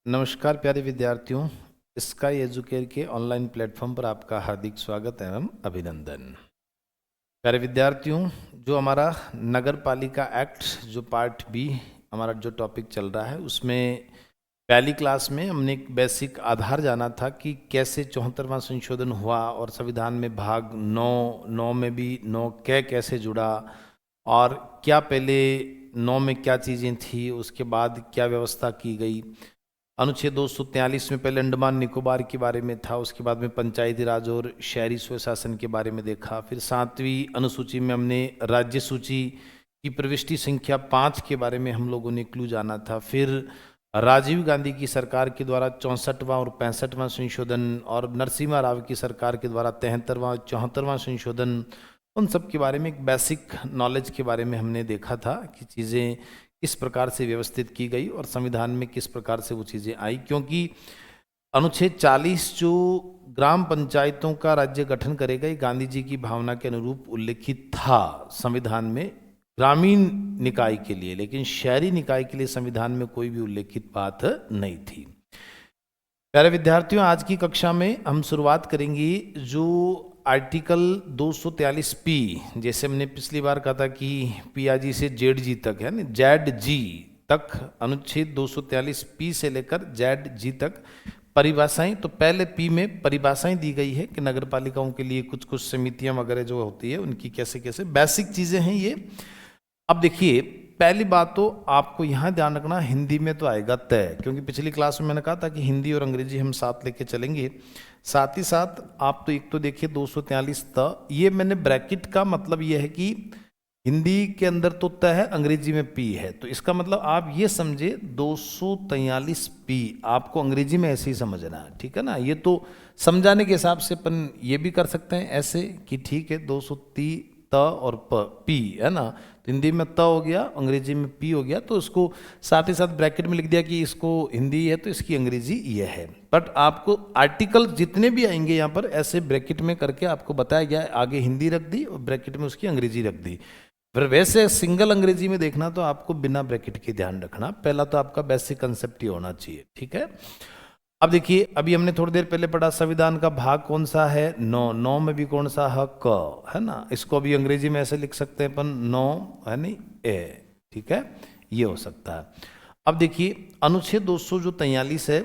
नमस्कार प्यारे विद्यार्थियों, स्काई एजुकेयर के ऑनलाइन प्लेटफॉर्म पर आपका हार्दिक स्वागत एवं अभिनंदन। प्यारे विद्यार्थियों, जो हमारा नगर पालिका एक्ट जो पार्ट बी हमारा जो टॉपिक चल रहा है, उसमें पहली क्लास में हमने एक बेसिक आधार जाना था कि कैसे 74वां संशोधन हुआ और संविधान में भाग 9 में भी 9 कैसे जुड़ा और क्या पहले 9 में क्या चीज़ें थी, उसके बाद क्या व्यवस्था की गई। अनुच्छेद 243 में पहले अंडमान निकोबार के बारे में था, उसके बाद में पंचायती राज और शहरी स्वशासन के बारे में देखा। फिर 7वीं अनुसूची में हमने राज्य सूची की प्रविष्टि संख्या 5 के बारे में हम लोगों ने क्लू जाना था। फिर राजीव गांधी की सरकार के द्वारा 64वां और 65वां संशोधन और नरसिम्हा राव की सरकार के द्वारा 73वां और 74वां संशोधन, उन सब के बारे में एक बेसिक नॉलेज के बारे में हमने देखा था कि चीज़ें किस प्रकार से व्यवस्थित की गई और संविधान में किस प्रकार से वो चीज़ें आई। क्योंकि अनुच्छेद 40 जो ग्राम पंचायतों का राज्य गठन करेगा, ये गांधी जी की भावना के अनुरूप उल्लेखित था संविधान में ग्रामीण निकाय के लिए, लेकिन शहरी निकाय के लिए संविधान में कोई भी उल्लेखित बात नहीं थी। प्यारे विद्यार्थियों, आज की कक्षा में हम शुरुआत करेंगे जो आर्टिकल 243 पी, जैसे हमने पिछली बार कहा था कि पीआजी से जेड जी तक है ना, जेड जी तक अनुच्छेद 243 पी से लेकर जेड जी तक परिभाषाएं। तो पहले पी में परिभाषाएं दी गई है कि नगर पालिकाओं के लिए कुछ कुछ समितियां वगैरह जो होती है उनकी कैसे कैसे बेसिक चीजें हैं ये। अब देखिए, पहली बात तो आपको यहाँ ध्यान रखना, हिंदी में तो आएगा तय, क्योंकि पिछली क्लास में मैंने कहा था कि हिंदी और अंग्रेजी हम साथ लेके चलेंगे। साथ ही साथ आप तो एक तो देखिए 243 त, ये मैंने ब्रैकेट का मतलब ये है कि हिंदी के अंदर तो त है, अंग्रेजी में पी है, तो इसका मतलब आप ये समझे 243 पी आपको अंग्रेजी में ऐसे ही समझना है, ठीक है ना। ये तो समझाने के हिसाब से अपन ये भी कर सकते हैं ऐसे कि ठीक है 230 त और पी है ना, तो हिंदी में त हो गया, अंग्रेजी में पी हो गया, तो उसको साथ ही साथ ब्रैकेट में लिख दिया कि इसको हिंदी है तो इसकी अंग्रेजी ये है। बट आपको आर्टिकल जितने भी आएंगे यहाँ पर ऐसे ब्रैकेट में करके आपको बताया गया है, आगे हिंदी रख दी और ब्रैकेट में उसकी अंग्रेजी रख दी। फिर वैसे सिंगल अंग्रेजी में देखना तो आपको बिना ब्रैकेट के ध्यान रखना, पहला तो आपका बेसिक कंसेप्ट ही होना चाहिए, ठीक है। अब देखिए, अभी हमने थोड़ी देर पहले पढ़ा संविधान का भाग कौन सा है, 9 में भी कौन सा है, क है ना। इसको अभी अंग्रेजी में ऐसे लिख सकते हैं अपन, 9 है नहीं ए, ठीक है, ये हो सकता है। अब देखिए अनुच्छेद 243 है,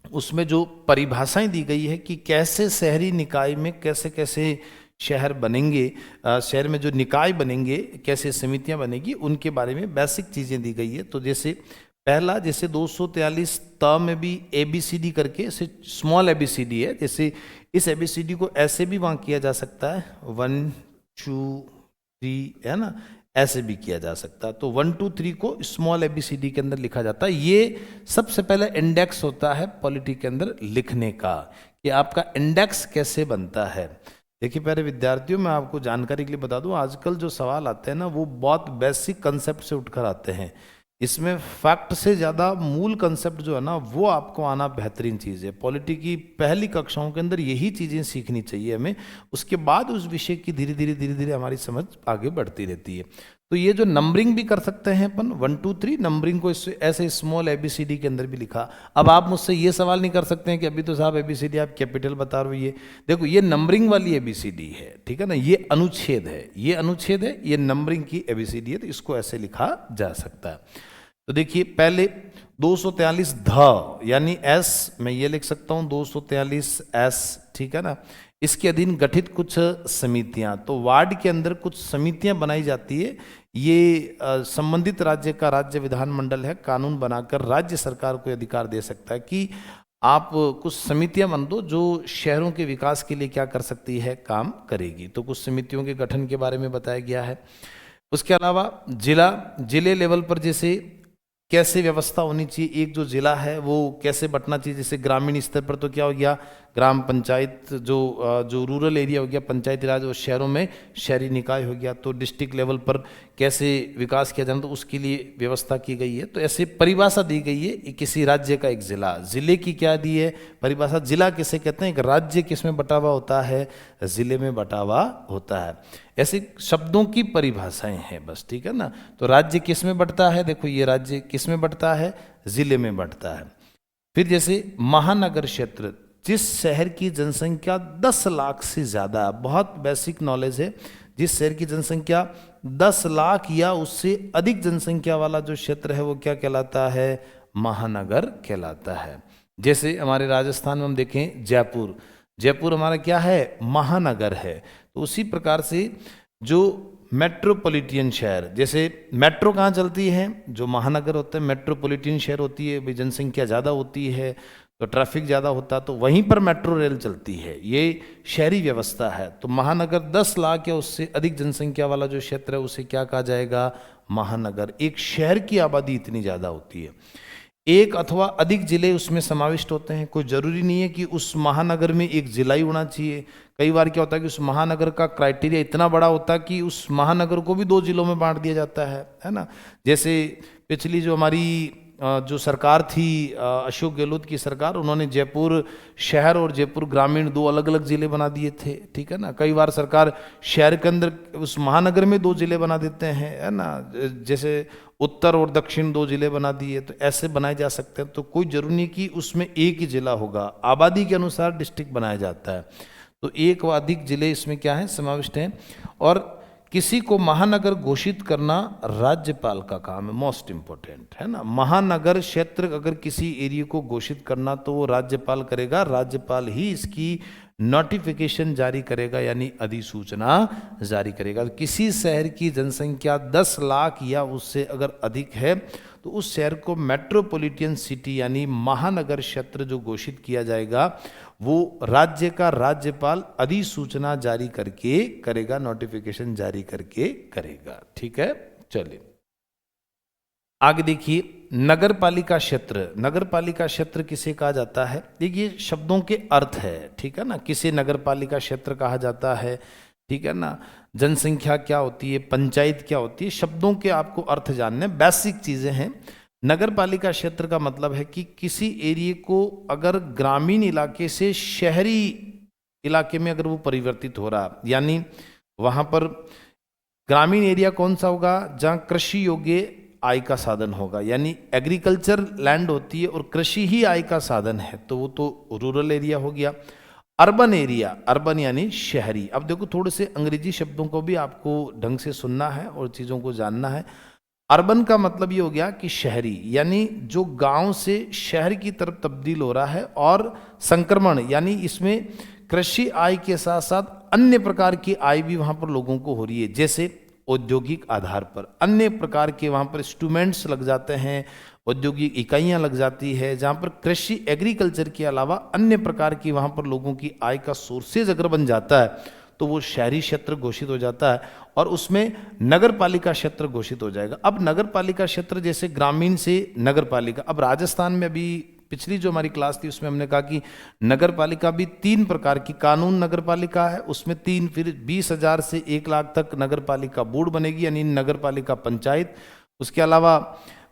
उसमें जो परिभाषाएं दी गई है कि कैसे शहरी निकाय में कैसे कैसे शहर बनेंगे, शहर में जो निकाय बनेंगे कैसे समितियां बनेगी, उनके बारे में बेसिक चीजें दी गई है। तो जैसे पहला, जैसे 243 त में भी ABCD करके ऐसे स्मॉल ABCD है, जैसे इस ABCD को ऐसे भी वहां किया जा सकता है 1 2 3 है ना, ऐसे भी किया जा सकता है। तो 1 2 3 को स्मॉल ABCD के अंदर लिखा जाता है। ये सबसे पहले इंडेक्स होता है पॉलिटी के अंदर लिखने का, कि आपका इंडेक्स कैसे बनता है। देखिए प्यारे विद्यार्थियों, मैं आपको जानकारी के लिए बता दूं, आजकल जो सवाल आते हैं ना वो बहुत बेसिक कंसेप्ट से उठकर आते हैं। इसमें फैक्ट से ज़्यादा मूल कंसेप्ट जो है ना वो आपको आना बेहतरीन चीज़ है। पॉलिटी की पहली कक्षाओं के अंदर यही चीज़ें सीखनी चाहिए हमें, उसके बाद उस विषय की धीरे धीरे हमारी समझ आगे बढ़ती रहती है। तो ये जो नंबरिंग भी कर सकते हैं अपन 1 2 3, नंबरिंग को ऐसे स्मॉल ABCD के अंदर भी लिखा। अब आप मुझसे ये सवाल नहीं कर सकते हैं कि अभी तो साहब ABCD आप कैपिटल बता रहे हो, ये देखो ये नंबरिंग वाली ABCD है, ठीक है ना, ये अनुच्छेद है, ये अनुच्छेद है, ये नंबरिंग की ABCD है, तो इसको ऐसे लिखा जा सकता है। तो देखिए पहले 243 ध यानी S, मैं ये लिख सकता हूं 243 S, ठीक है ना। इसके अधीन गठित कुछ समितियां, तो वार्ड के अंदर कुछ समितियां बनाई जाती है। ये संबंधित राज्य का राज्य विधानमंडल है, कानून बनाकर राज्य सरकार को अधिकार दे सकता है कि आप कुछ समितियां बन दो जो शहरों के विकास के लिए क्या कर सकती है, काम करेगी। तो कुछ समितियों के गठन के बारे में बताया गया है। उसके अलावा जिले लेवल पर जैसे कैसे व्यवस्था होनी चाहिए, एक जो जिला है वो कैसे बंटना चाहिए। जैसे ग्रामीण स्तर पर तो क्या हो गया, ग्राम पंचायत, जो रूरल एरिया हो गया पंचायती राज, और शहरों में शहरी निकाय हो गया। तो डिस्ट्रिक्ट लेवल पर कैसे विकास किया जाना, तो उसके लिए व्यवस्था की गई है। तो ऐसे परिभाषा दी गई है किसी राज्य का एक जिला, जिले की क्या दी है परिभाषा, जिला किसे कहते हैं, एक राज्य किस में बटा हुआ होता है, जिले में बटा हुआ होता है। ऐसे शब्दों की परिभाषाएं हैं बस, ठीक है ना। तो राज्य किस में बढ़ता है, देखो ये राज्य किस में बढ़ता है, जिले में बढ़ता है। फिर जैसे महानगर क्षेत्र, जिस शहर की जनसंख्या 10 लाख से ज़्यादा, बहुत बेसिक नॉलेज है, जिस शहर की जनसंख्या 10 लाख या उससे अधिक जनसंख्या वाला जो क्षेत्र है वो क्या कहलाता है, महानगर कहलाता है। जैसे हमारे राजस्थान में हम देखें जयपुर, जयपुर हमारा क्या है, महानगर है। तो उसी प्रकार से जो मेट्रोपॉलिटन शहर, जैसे मेट्रो कहाँ चलती है, जो महानगर होता है मेट्रोपॉलिटन शहर होती है, भाई जनसंख्या ज़्यादा होती है तो ट्रैफिक ज़्यादा होता तो वहीं पर मेट्रो रेल चलती है, ये शहरी व्यवस्था है। तो महानगर 10 लाख या उससे अधिक जनसंख्या वाला जो क्षेत्र है उसे क्या कहा जाएगा, महानगर। एक शहर की आबादी इतनी ज़्यादा होती है, एक अथवा अधिक जिले उसमें समाविष्ट होते हैं। कोई जरूरी नहीं है कि उस महानगर में एक जिला ही होना चाहिए। कई बार क्या होता है कि उस महानगर का क्राइटेरिया इतना बड़ा होता है कि उस महानगर को भी 2 जिलों में बांट दिया जाता है ना। जैसे पिछली जो हमारी जो सरकार थी, अशोक गहलोत की सरकार, उन्होंने जयपुर शहर और जयपुर ग्रामीण 2 अलग अलग जिले बना दिए थे, ठीक है ना। कई बार सरकार शहर के अंदर उस महानगर में 2 जिले बना देते हैं, है ना। जैसे उत्तर और दक्षिण 2 जिले बना दिए, तो ऐसे बनाए जा सकते हैं। तो कोई जरूरी नहीं कि उसमें एक ही जिला होगा, आबादी के अनुसार डिस्ट्रिक्ट बनाया जाता है। तो एक व अधिक जिले इसमें क्या है, समाविष्ट हैं। और किसी को महानगर घोषित करना राज्यपाल का काम है, मोस्ट इंपॉर्टेंट है ना। महानगर क्षेत्र अगर किसी एरिया को घोषित करना तो वो राज्यपाल करेगा, राज्यपाल ही इसकी नोटिफिकेशन जारी करेगा यानी अधिसूचना जारी करेगा। किसी शहर की जनसंख्या 10 लाख या उससे अगर अधिक है तो उस शहर को मेट्रोपॉलिटन सिटी यानी महानगर क्षेत्र जो घोषित किया जाएगा वो राज्य का राज्यपाल अधिसूचना जारी करके करेगा, नोटिफिकेशन जारी करके करेगा, ठीक है। चलिए आगे देखिए, नगर पालिका क्षेत्र। नगर पालिका क्षेत्र किसे कहा जाता है, देखिए शब्दों के अर्थ है, ठीक है ना। किसे नगर पालिका क्षेत्र कहा जाता है, ठीक है ना। जनसंख्या क्या होती है, पंचायत क्या होती है, शब्दों के आपको अर्थ जानने, बेसिक चीजें हैं। नगर पालिका क्षेत्र का मतलब है कि किसी एरिया को अगर ग्रामीण इलाके से शहरी इलाके में अगर वो परिवर्तित हो रहा, यानी वहां पर ग्रामीण एरिया कौन सा होगा, जहां कृषि योग्य आय का साधन होगा, यानी एग्रीकल्चर लैंड होती है और कृषि ही आय का साधन है, तो वो तो रूरल एरिया हो गया। अर्बन एरिया, अर्बन यानी शहरी। अब देखो थोड़े से अंग्रेजी शब्दों को भी आपको ढंग से सुनना है और चीज़ों को जानना है। अर्बन का मतलब ये हो गया कि शहरी, यानी जो गांव से शहर की तरफ तब्दील हो रहा है, और संक्रमण यानी इसमें कृषि आय के साथ साथ अन्य प्रकार की आय भी वहां पर लोगों को हो रही है। जैसे औद्योगिक आधार पर अन्य प्रकार के वहां पर इंस्ट्रूमेंट्स लग जाते हैं, औद्योगिक इकाइयां लग जाती है, जहां पर कृषि एग्रीकल्चर के अलावा अन्य प्रकार की वहां पर लोगों की आय का सोर्सेज अगर बन जाता है तो वो शहरी क्षेत्र घोषित हो जाता है और उसमें नगर पालिका क्षेत्र घोषित हो जाएगा। अब नगर पालिका क्षेत्र जैसे ग्रामीण से नगर पालिका, अब राजस्थान में अभी पिछली जो हमारी क्लास थी उसमें हमने कहा कि नगर पालिका भी 3 प्रकार की, कानून नगर पालिका है उसमें 3, फिर 20,000 से 1 लाख तक नगर पालिका बोर्ड बनेगी यानी नगर पालिका पंचायत, उसके अलावा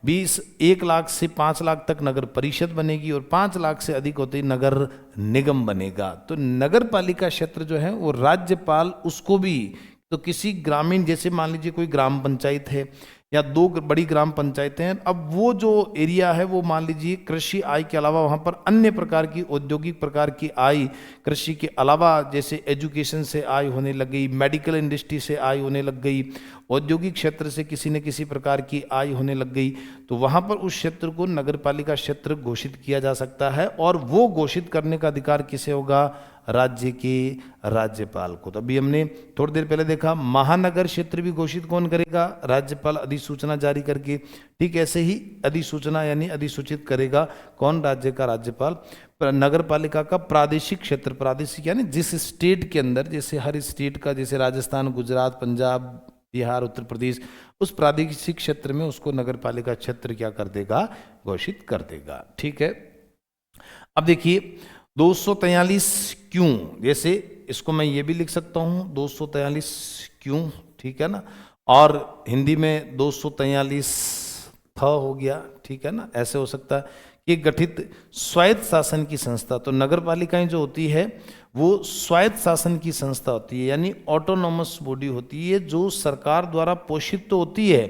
1 लाख से 5 लाख तक नगर परिषद बनेगी और 5 लाख से अधिक होते ही नगर निगम बनेगा। तो नगर पालिका क्षेत्र जो है वो राज्यपाल उसको भी, तो किसी ग्रामीण, जैसे मान लीजिए कोई ग्राम पंचायत है या 2 बड़ी ग्राम पंचायतें हैं, अब वो जो एरिया है वो मान लीजिए कृषि आय के अलावा वहाँ पर अन्य प्रकार की औद्योगिक प्रकार की आय, कृषि के अलावा जैसे एजुकेशन से आय होने लग गई, मेडिकल इंडस्ट्री से आय होने लग गई, औद्योगिक क्षेत्र से किसी न किसी प्रकार की आय होने लग गई, तो वहाँ पर उस क्षेत्र को नगर पालिका क्षेत्र घोषित किया जा सकता है। और वो घोषित करने का अधिकार किसे होगा, राज्य के राज्यपाल को। तो अभी हमने थोड़ी देर पहले देखा महानगर क्षेत्र भी घोषित कौन करेगा, राज्यपाल अधिसूचना जारी करके। ठीक ऐसे ही अधिसूचना यानी अधिसूचित करेगा कौन, राज्य का राज्यपाल। नगर पालिका का प्रादेशिक क्षेत्र, प्रादेशिक यानी जिस स्टेट के अंदर, जैसे हर स्टेट का, जैसे राजस्थान, गुजरात, पंजाब, बिहार, उत्तर प्रदेश, उस प्रादेशिक क्षेत्र में उसको नगर पालिका क्षेत्र क्या कर देगा, घोषित कर देगा। ठीक है। अब देखिए 243 क्यों, जैसे इसको मैं ये भी लिख सकता हूँ 243 क्यों, ठीक है ना, और हिंदी में 243 था हो गया, ठीक है ना, ऐसे हो सकता है कि गठित स्वायत्त शासन की संस्था। तो नगर पालिकाएं जो होती है वो स्वायत्त शासन की संस्था होती है, यानी ऑटोनॉमस बॉडी होती है जो सरकार द्वारा पोषित तो होती है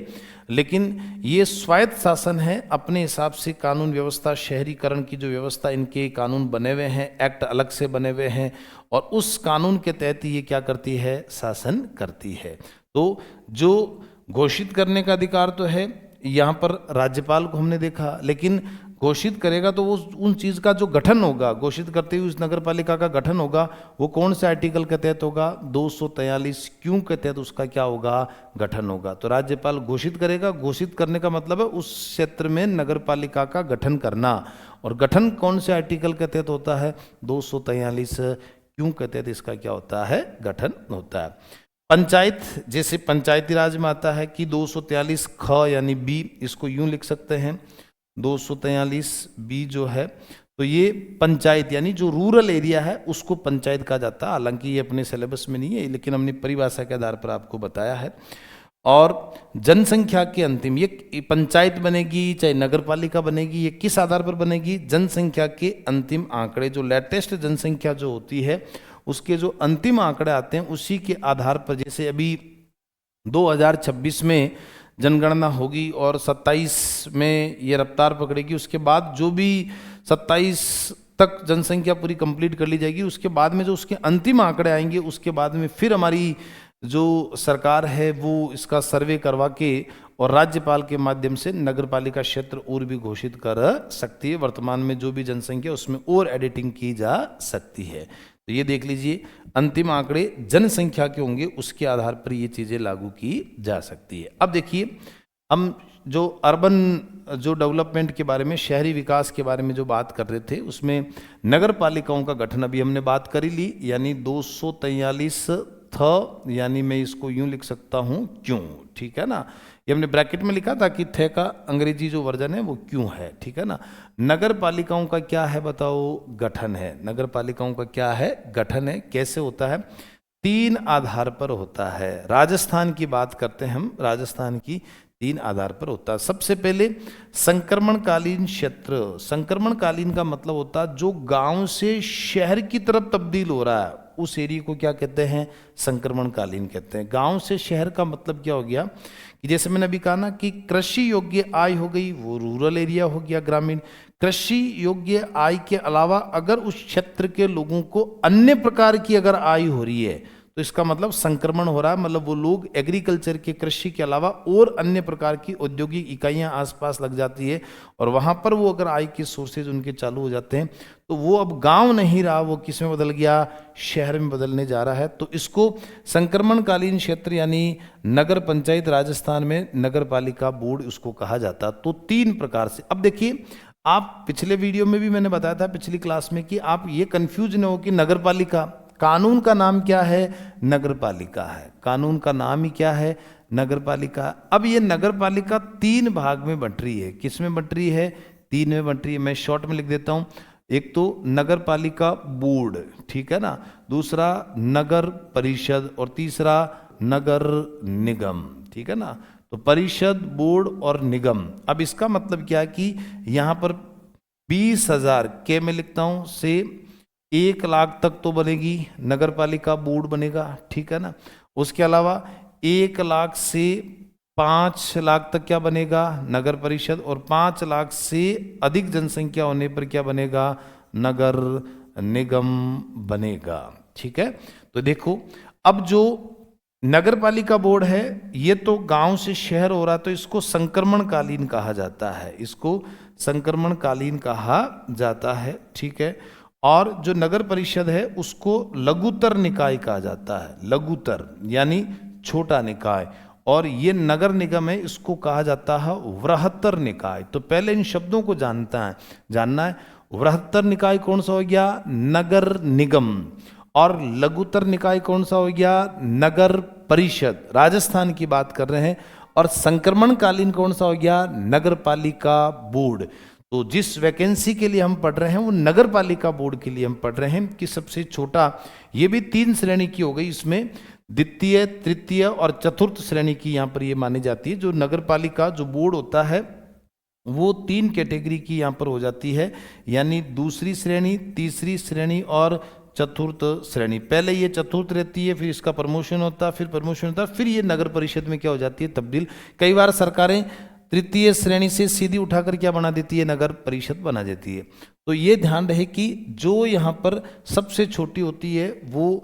लेकिन ये स्वायत्त शासन है, अपने हिसाब से कानून व्यवस्था, शहरीकरण की जो व्यवस्था, इनके कानून बने हुए हैं, एक्ट अलग से बने हुए हैं और उस कानून के तहत ये क्या करती है, शासन करती है। तो जो घोषित करने का अधिकार तो है यहाँ पर राज्यपाल को हमने देखा, लेकिन घोषित करेगा तो वो उन चीज़ का जो गठन होगा, घोषित करते हुए उस नगर पालिका का गठन होगा, वो कौन से आर्टिकल के तहत होगा, 243 क्यों के तहत उसका क्या होगा, गठन होगा। तो राज्यपाल घोषित करेगा, घोषित करने का मतलब है उस क्षेत्र में नगर पालिका का गठन करना, और गठन कौन से आर्टिकल के तहत होता है, 243 क्यों के तहत इसका क्या होता है, गठन होता है। पंचायत, जैसे पंचायती राज में आता है कि 243 ख यानी बी, इसको यूं लिख सकते हैं 243 बी जो है, तो ये पंचायत यानी जो रूरल एरिया है उसको पंचायत कहा जाता है। हालांकि ये अपने सिलेबस में नहीं है, लेकिन हमने परिभाषा के आधार पर आपको बताया है। और जनसंख्या के अंतिम, ये पंचायत बनेगी चाहे नगर पालिका बनेगी, ये किस आधार पर बनेगी, जनसंख्या के अंतिम आंकड़े, जो लेटेस्ट जनसंख्या जो होती है उसके जो अंतिम आंकड़े आते हैं उसी के आधार पर। जैसे अभी 2026 में जनगणना होगी और 27 में ये रफ्तार पकड़ेगी, उसके बाद जो भी 27 तक जनसंख्या पूरी कंप्लीट कर ली जाएगी, उसके बाद में जो उसके अंतिम आंकड़े आएंगे उसके बाद में फिर हमारी जो सरकार है वो इसका सर्वे करवा के और राज्यपाल के माध्यम से नगरपालिका क्षेत्र और भी घोषित कर सकती है। वर्तमान में जो भी जनसंख्या उसमें और एडिटिंग की जा सकती है। तो ये देख लीजिए, अंतिम आंकड़े जनसंख्या के होंगे, उसके आधार पर ये चीज़ें लागू की जा सकती है। अब देखिए, हम जो अर्बन जो डेवलपमेंट के बारे में, शहरी विकास के बारे में जो बात कर रहे थे, उसमें नगर पालिकाओं का गठन अभी हमने बात कर ही ली, यानी 243 था, यानी मैं इसको यूं लिख सकता हूं क्यों, ठीक है ना। ये हमने ब्रैकेट में लिखा था कि थे का अंग्रेजी जो वर्जन है वो क्यों है, ठीक है ना। नगर पालिकाओं का क्या है बताओ, गठन है। नगर पालिकाओं का क्या है, गठन है। कैसे होता है, 3 आधार पर होता है। राजस्थान की बात करते हैं हम, राजस्थान की 3 आधार पर होता है। सबसे पहले संक्रमणकालीन क्षेत्र। संक्रमणकालीन का मतलब होता है जो गांव से शहर की तरफ तब्दील हो रहा है, उस एरिया को क्या कहते हैं, संक्रमणकालीन कहते हैं। गांव से शहर का मतलब क्या हो गया कि जैसे मैंने अभी कहा ना कि कृषि योग्य आय हो गई, वो रूरल एरिया हो गया, ग्रामीण। कृषि योग्य आय के अलावा अगर उस क्षेत्र के लोगों को अन्य प्रकार की अगर आय हो रही है तो इसका मतलब संक्रमण हो रहा है, मतलब वो लोग एग्रीकल्चर के, कृषि के अलावा और अन्य प्रकार की औद्योगिक इकाइयां आसपास लग जाती है और वहां पर वो अगर आय के सोर्सेज उनके चालू हो जाते हैं तो वो अब गांव नहीं रहा, वो किस में बदल गया, शहर में बदलने जा रहा है। तो इसको संक्रमणकालीन क्षेत्र यानी नगर पंचायत, राजस्थान में नगर पालिका बोर्ड उसको कहा जाता। तो 3 प्रकार से। अब देखिए, आप पिछले वीडियो में भी मैंने बताया था, पिछली क्लास में, कि आप ये कंफ्यूज न हो कि नगर पालिका, कानून का नाम क्या है, नगर पालिका है। कानून का नाम ही क्या है, नगर पालिका। अब ये नगर पालिका 3 भाग में बंट रही है। किस में बंट रही है, 3 में बंट रही है। मैं शॉर्ट में लिख देता हूं। एक तो नगर पालिका बोर्ड, ठीक है ना, दूसरा नगर परिषद और तीसरा नगर निगम, ठीक है ना। तो परिषद, बोर्ड और निगम। अब इसका मतलब क्या है कि यहां पर 20,000 के में लिखता हूं से 1 लाख तक तो बनेगी नगर पालिका बोर्ड बनेगा, ठीक है ना। उसके अलावा 1 लाख से 5 लाख तक क्या बनेगा, नगर परिषद, और 5 लाख से अधिक जनसंख्या होने पर क्या बनेगा, नगर निगम बनेगा, ठीक है। तो देखो, अब जो नगर पालिका बोर्ड है ये तो गांव से शहर हो रहा, तो इसको संक्रमणकालीन कहा जाता है, इसको संक्रमणकालीन कहा जाता है, ठीक है। और जो नगर परिषद है उसको लघुतर निकाय कहा जाता है, लघुतर यानी छोटा निकाय। और ये नगर निगम है, इसको कहा जाता है वृहत्तर निकाय। तो पहले इन शब्दों को जानना है। वृहत्तर निकाय कौन सा हो गया, नगर निगम, और लघुतर निकाय कौन सा हो गया, नगर परिषद, राजस्थान की बात कर रहे हैं। और संक्रमणकालीन कौन सा हो गया, नगर पालिका बोर्ड। तो जिस वैकेंसी के लिए हम पढ़ रहे हैं वो नगर पालिका बोर्ड के लिए हम पढ़ रहे हैं कि सबसे छोटा, ये भी 3 श्रेणी की हो गई, इसमें द्वितीय, तृतीय और चतुर्थ श्रेणी की यहाँ पर ये मानी जाती है। जो नगर पालिका जो बोर्ड होता है वो 3 कैटेगरी की यहाँ पर हो जाती है, यानी दूसरी श्रेणी, तीसरी श्रेणी और चतुर्थ श्रेणी। पहले ये चतुर्थ रहती है, फिर इसका प्रमोशन होता है, फिर प्रमोशन होता है, फिर ये नगर परिषद में क्या हो जाती है, तब्दील। कई बार सरकारें तृतीय श्रेणी से सीधी उठाकर क्या बना देती है, नगर परिषद बना देती है। तो ये ध्यान रहे कि जो यहाँ पर सबसे छोटी होती है वो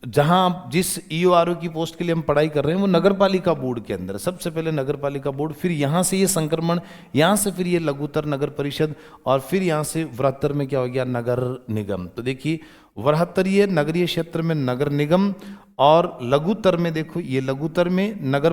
जहाँ जिस ईओआरओ की पोस्ट के लिए हम पढ़ाई कर रहे हैं वो नगरपालिका बोर्ड के अंदर, सबसे पहले नगरपालिका बोर्ड, फिर यहाँ से ये संक्रमण, यहाँ से फिर ये लघुतर नगर परिषद, और फिर यहाँ से वृहत्तर में क्या हो गया, नगर निगम। तो देखिए वृहत्तरीय नगरीय क्षेत्र में नगर निगम, और लघुतर में देखो ये लघुतर में नगर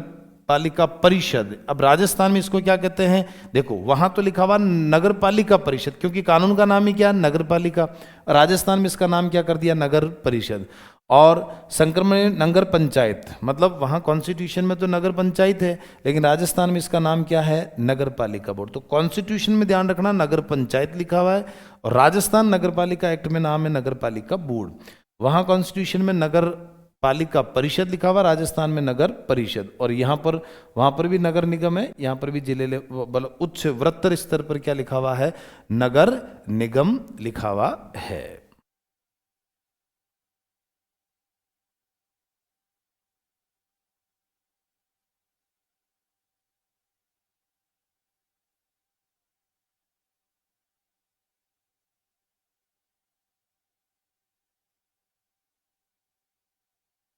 पालिका परिषद। अब राजस्थान में इसको क्या कहते हैं, देखो वहां तो लिखा हुआ नगर पालिका परिषद, क्योंकि कानून का नाम ही क्या है, नगर पालिका। राजस्थान में इसका नाम क्या कर दिया, नगर परिषद। और संक्रमण नगर पंचायत, मतलब वहां कॉन्स्टिट्यूशन में तो नगर पंचायत है, लेकिन राजस्थान में इसका नाम क्या है, नगर पालिका बोर्ड। तो कॉन्स्टिट्यूशन में ध्यान रखना नगर पंचायत लिखा हुआ है, और राजस्थान नगर पालिका एक्ट में नाम है नगर पालिका बोर्ड। वहां कॉन्स्टिट्यूशन में नगर पालिका परिषद लिखा हुआ, राजस्थान में नगर परिषद। और यहाँ पर वहां पर भी नगर निगम है, यहाँ पर भी जिले उच्च वृत्तर स्तर पर क्या लिखा हुआ है, नगर निगम लिखा हुआ है।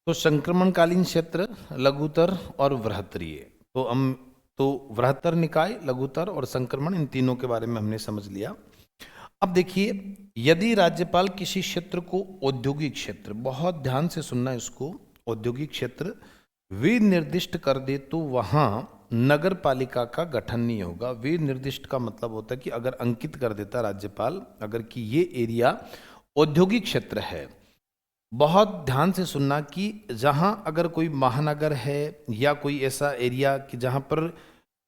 तो संक्रमणकालीन क्षेत्र, लघुतर और वृहत्तरीय। तो वृहत्तर निकाय, लघुतर और संक्रमण, इन तीनों के बारे में हमने समझ लिया। अब देखिए, यदि राज्यपाल किसी क्षेत्र को औद्योगिक क्षेत्र, बहुत ध्यान से सुनना इसको, औद्योगिक क्षेत्र विनिर्दिष्ट कर दे तो वहां नगर पालिका का गठन नहीं होगा। विनिर्दिष्ट का मतलब होता है कि अगर अंकित कर देता राज्यपाल, अगर कि ये एरिया औद्योगिक क्षेत्र है, बहुत ध्यान से सुनना कि जहां अगर कोई महानगर है या कोई ऐसा एरिया कि जहां पर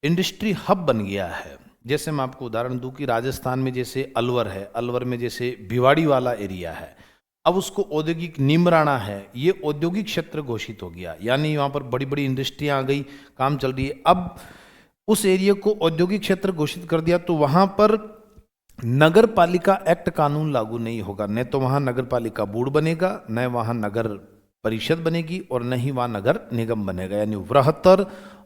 इंडस्ट्री हब बन गया है, जैसे मैं आपको उदाहरण दूं कि राजस्थान में जैसे अलवर है, अलवर में जैसे भिवाड़ी वाला एरिया है, अब उसको औद्योगिक निमराना है, ये औद्योगिक क्षेत्र घोषित हो गया, यानी वहां पर बड़ी बड़ी इंडस्ट्रियां आ गई, काम चल रही है। अब उस एरिया को औद्योगिक क्षेत्र घोषित कर दिया तो वहां पर नगर पालिका एक्ट कानून लागू नहीं होगा, न तो वहां नगर पालिका बोर्ड बनेगा, न वहां नगर परिषद बनेगी, और न ही वहां नगर निगम बनेगा। यानी वृहत्तर,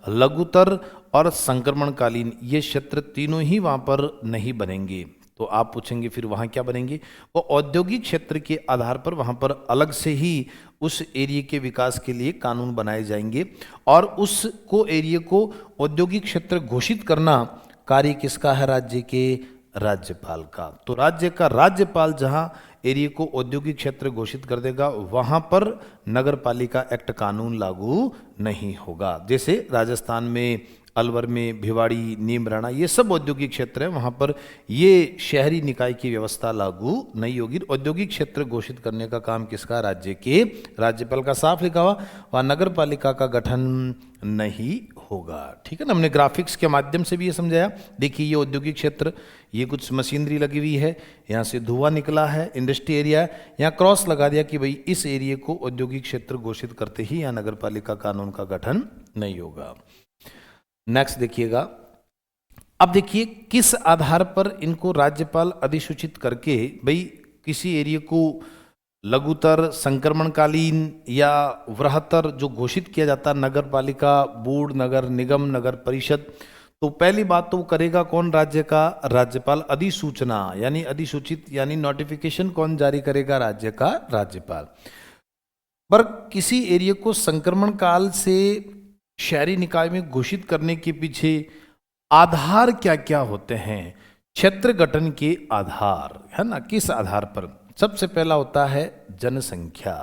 लघुतर और संक्रमणकालीन ये क्षेत्र तीनों ही वहां पर नहीं बनेंगे। तो आप पूछेंगे फिर वहां क्या बनेंगे, वो औद्योगिक क्षेत्र के आधार पर वहां पर अलग से ही उस एरिया के विकास के लिए कानून बनाए जाएंगे, और उसको एरिया को औद्योगिक क्षेत्र घोषित करना कार्य किसका है, राज्य के राज्यपाल का। तो राज्य का राज्यपाल जहां एरिया को औद्योगिक क्षेत्र घोषित कर देगा वहां पर नगर पालिका एक्ट कानून लागू नहीं होगा। जैसे राजस्थान में अलवर में भिवाड़ी, नीमराणा, ये सब औद्योगिक क्षेत्र है, वहां पर ये शहरी निकाय की व्यवस्था लागू नहीं होगी। औद्योगिक क्षेत्र घोषित करने का काम किसका, राज्य के राज्यपाल का। साफ लिखा हुआ, वहां नगर पालिका का गठन नहीं होगा। ठीक है ना, हमने ग्राफिक्स के माध्यम से भी ये समझाया। देखिए ये औद्योगिक क्षेत्र, ये कुछ मशीनरी लगी हुई है, यहाँ से धुआं निकला है, इंडस्ट्री एरिया है, यहाँ क्रॉस लगा दिया कि भाई इस एरिया को औद्योगिक क्षेत्र घोषित करते ही यहाँ नगर पालिका कानून का गठन नहीं होगा। नेक्स्ट देखिएगा, अब देखिए किस आधार पर इनको राज्यपाल अधिसूचित करके भाई किसी एरिया को लघुतर, संक्रमणकालीन या वृहत्तर जो घोषित किया जाता नगर पालिका बोर्ड, नगर निगम, नगर परिषद, तो पहली बात तो करेगा कौन, राज्य का राज्यपाल। अधिसूचना यानी अधिसूचित यानी नोटिफिकेशन कौन जारी करेगा, राज्य का राज्यपाल। पर किसी एरिया को संक्रमण काल से शहरी निकाय में घोषित करने के पीछे आधार क्या क्या होते हैं, क्षेत्र गठन के आधार है ना, किस आधार पर। सबसे पहला होता है जनसंख्या,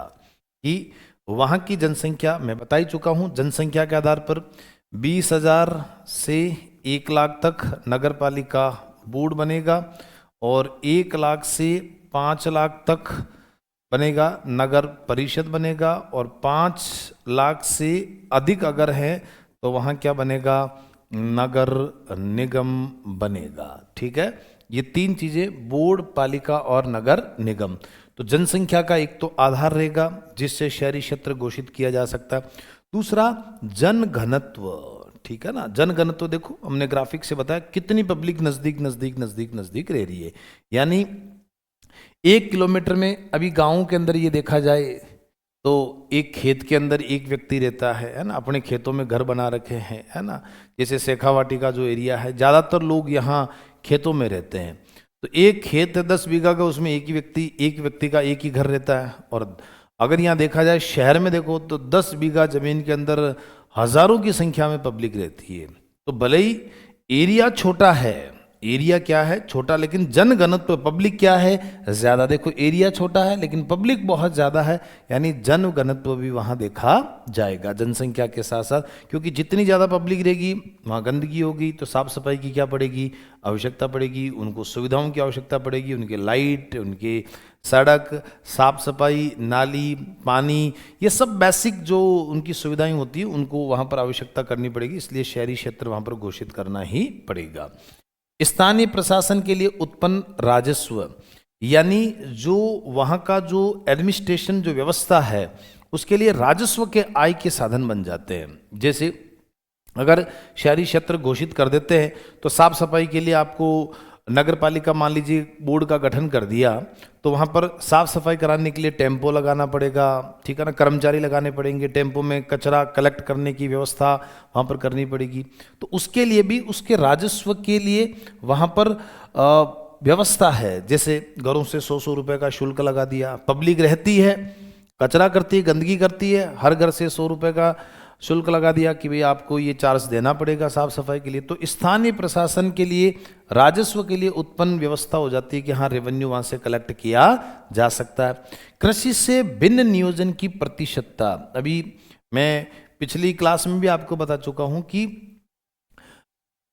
कि वहां की जनसंख्या मैं बता ही चुका हूं, जनसंख्या के आधार पर 20,000 से 1 लाख तक नगर पालिका बोर्ड बनेगा, और 1 लाख से 5 लाख तक बनेगा नगर परिषद बनेगा, और 5 लाख से अधिक अगर है तो वहाँ क्या बनेगा, नगर निगम बनेगा। ठीक है, ये 3 चीजें, बोर्ड, पालिका और नगर निगम। तो जनसंख्या का एक तो आधार रहेगा जिससे शहरी क्षेत्र घोषित किया जा सकता है। दूसरा जनघनत्व, ठीक है ना, जनघनत्व देखो हमने ग्राफिक से बताया कितनी पब्लिक नजदीक नजदीक नजदीक नजदीक रह रही है, यानी 1 किलोमीटर में अभी गाँव के अंदर ये देखा जाए तो एक खेत के अंदर एक व्यक्ति रहता है ना, अपने खेतों में घर बना रखे हैं, है ना। जैसे शेखावाटी का जो एरिया है, ज़्यादातर लोग यहाँ खेतों में रहते हैं। तो एक खेत है 10 बीघा का, उसमें एक व्यक्ति का एक ही घर रहता है। और अगर यहाँ देखा जाए शहर में देखो तो 10 बीघा जमीन के अंदर हजारों की संख्या में पब्लिक रहती है। तो भले ही एरिया छोटा है, एरिया क्या है छोटा, लेकिन जनघनत्व पब्लिक क्या है ज्यादा। देखो एरिया छोटा है लेकिन पब्लिक बहुत ज्यादा है, यानी जनघनत्व भी वहां देखा जाएगा जनसंख्या के साथ साथ। क्योंकि जितनी ज्यादा पब्लिक रहेगी वहां गंदगी होगी, तो साफ सफाई की क्या पड़ेगी, आवश्यकता पड़ेगी। उनको सुविधाओं की आवश्यकता पड़ेगी, उनके लाइट, उनके सड़क, साफ सफाई, नाली, पानी, ये सब बेसिक जो उनकी सुविधाएं होती है उनको वहां पर आवश्यकता करनी पड़ेगी। इसलिए शहरी क्षेत्र वहां पर घोषित करना ही पड़ेगा। स्थानीय प्रशासन के लिए उत्पन्न राजस्व, यानी जो वहाँ का जो एडमिनिस्ट्रेशन जो व्यवस्था है उसके लिए राजस्व के आय के साधन बन जाते हैं। जैसे अगर शहरी क्षेत्र घोषित कर देते हैं तो साफ सफाई के लिए आपको नगर पालिका मान लीजिए बोर्ड का गठन कर दिया, तो वहाँ पर साफ सफाई कराने के लिए टेम्पो लगाना पड़ेगा, ठीक है ना, कर्मचारी लगाने पड़ेंगे, टेम्पो में कचरा कलेक्ट करने की व्यवस्था वहाँ पर करनी पड़ेगी। तो उसके लिए भी उसके राजस्व के लिए वहाँ पर व्यवस्था है। जैसे घरों से 100-100 रुपये का शुल्क लगा दिया, पब्लिक रहती है, कचरा करती है, गंदगी करती है, हर घर से 100 रुपये का शुल्क लगा दिया कि भाई आपको ये चार्ज देना पड़ेगा साफ सफाई के लिए। तो स्थानीय प्रशासन के लिए राजस्व के लिए उत्पन्न व्यवस्था हो जाती है कि हाँ रेवेन्यू वहां से कलेक्ट किया जा सकता है। कृषि से भिन्न नियोजन की प्रतिशतता, अभी मैं पिछली क्लास में भी आपको बता चुका हूं कि